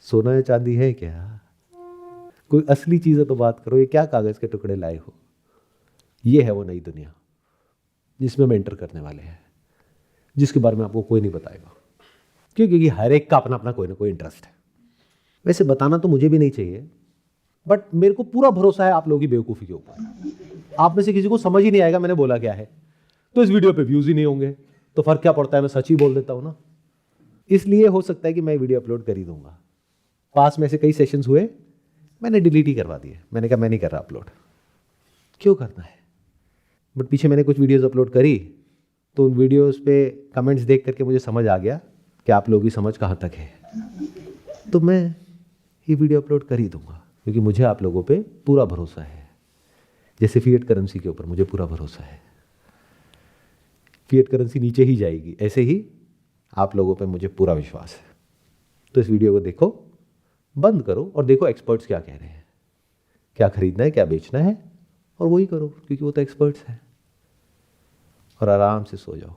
सोना या चांदी है क्या? कोई असली चीज है तो बात करो, ये क्या कागज के टुकड़े लाए हो? ये है वो नई दुनिया जिसमें हम एंटर करने वाले हैं, जिसके बारे में आपको कोई नहीं बताएगा, क्योंकि हर एक का अपना अपना कोई ना कोई इंटरेस्ट है। वैसे बताना तो मुझे भी नहीं चाहिए, बट मेरे को पूरा भरोसा है आप लोगों की बेवकूफ़ी के ऊपर। आप में से किसी को समझ ही नहीं आएगा मैंने बोला क्या है, तो इस वीडियो पे व्यूज़ ही नहीं होंगे, तो फर्क क्या पड़ता है, मैं सच ही बोल देता हूँ ना। इसलिए हो सकता है कि मैं वीडियो अपलोड कर ही दूंगा। पास में ऐसे कई सेशंस हुए, मैंने डिलीट ही करवा दिए, मैंने कहा मैं नहीं कर रहा अपलोड, क्यों करना है। बट पीछे मैंने कुछ वीडियोज़ अपलोड करी, तो उन वीडियोज़ पे कमेंट्स देख करके मुझे समझ आ गया कि आप लोगों की समझ कहाँ तक है, तो मैं ये वीडियो अपलोड कर ही दूंगा, क्योंकि मुझे आप लोगों पे पूरा भरोसा है। जैसे फिएट करेंसी के ऊपर मुझे पूरा भरोसा है, फिएट करेंसी नीचे ही जाएगी, ऐसे ही आप लोगों पे मुझे पूरा विश्वास है। तो इस वीडियो को देखो, बंद करो और देखो एक्सपर्ट्स क्या कह रहे हैं, क्या खरीदना है, क्या बेचना है, और वही करो, क्योंकि वो तो एक्सपर्ट्स हैं, और आराम से सो जाओ।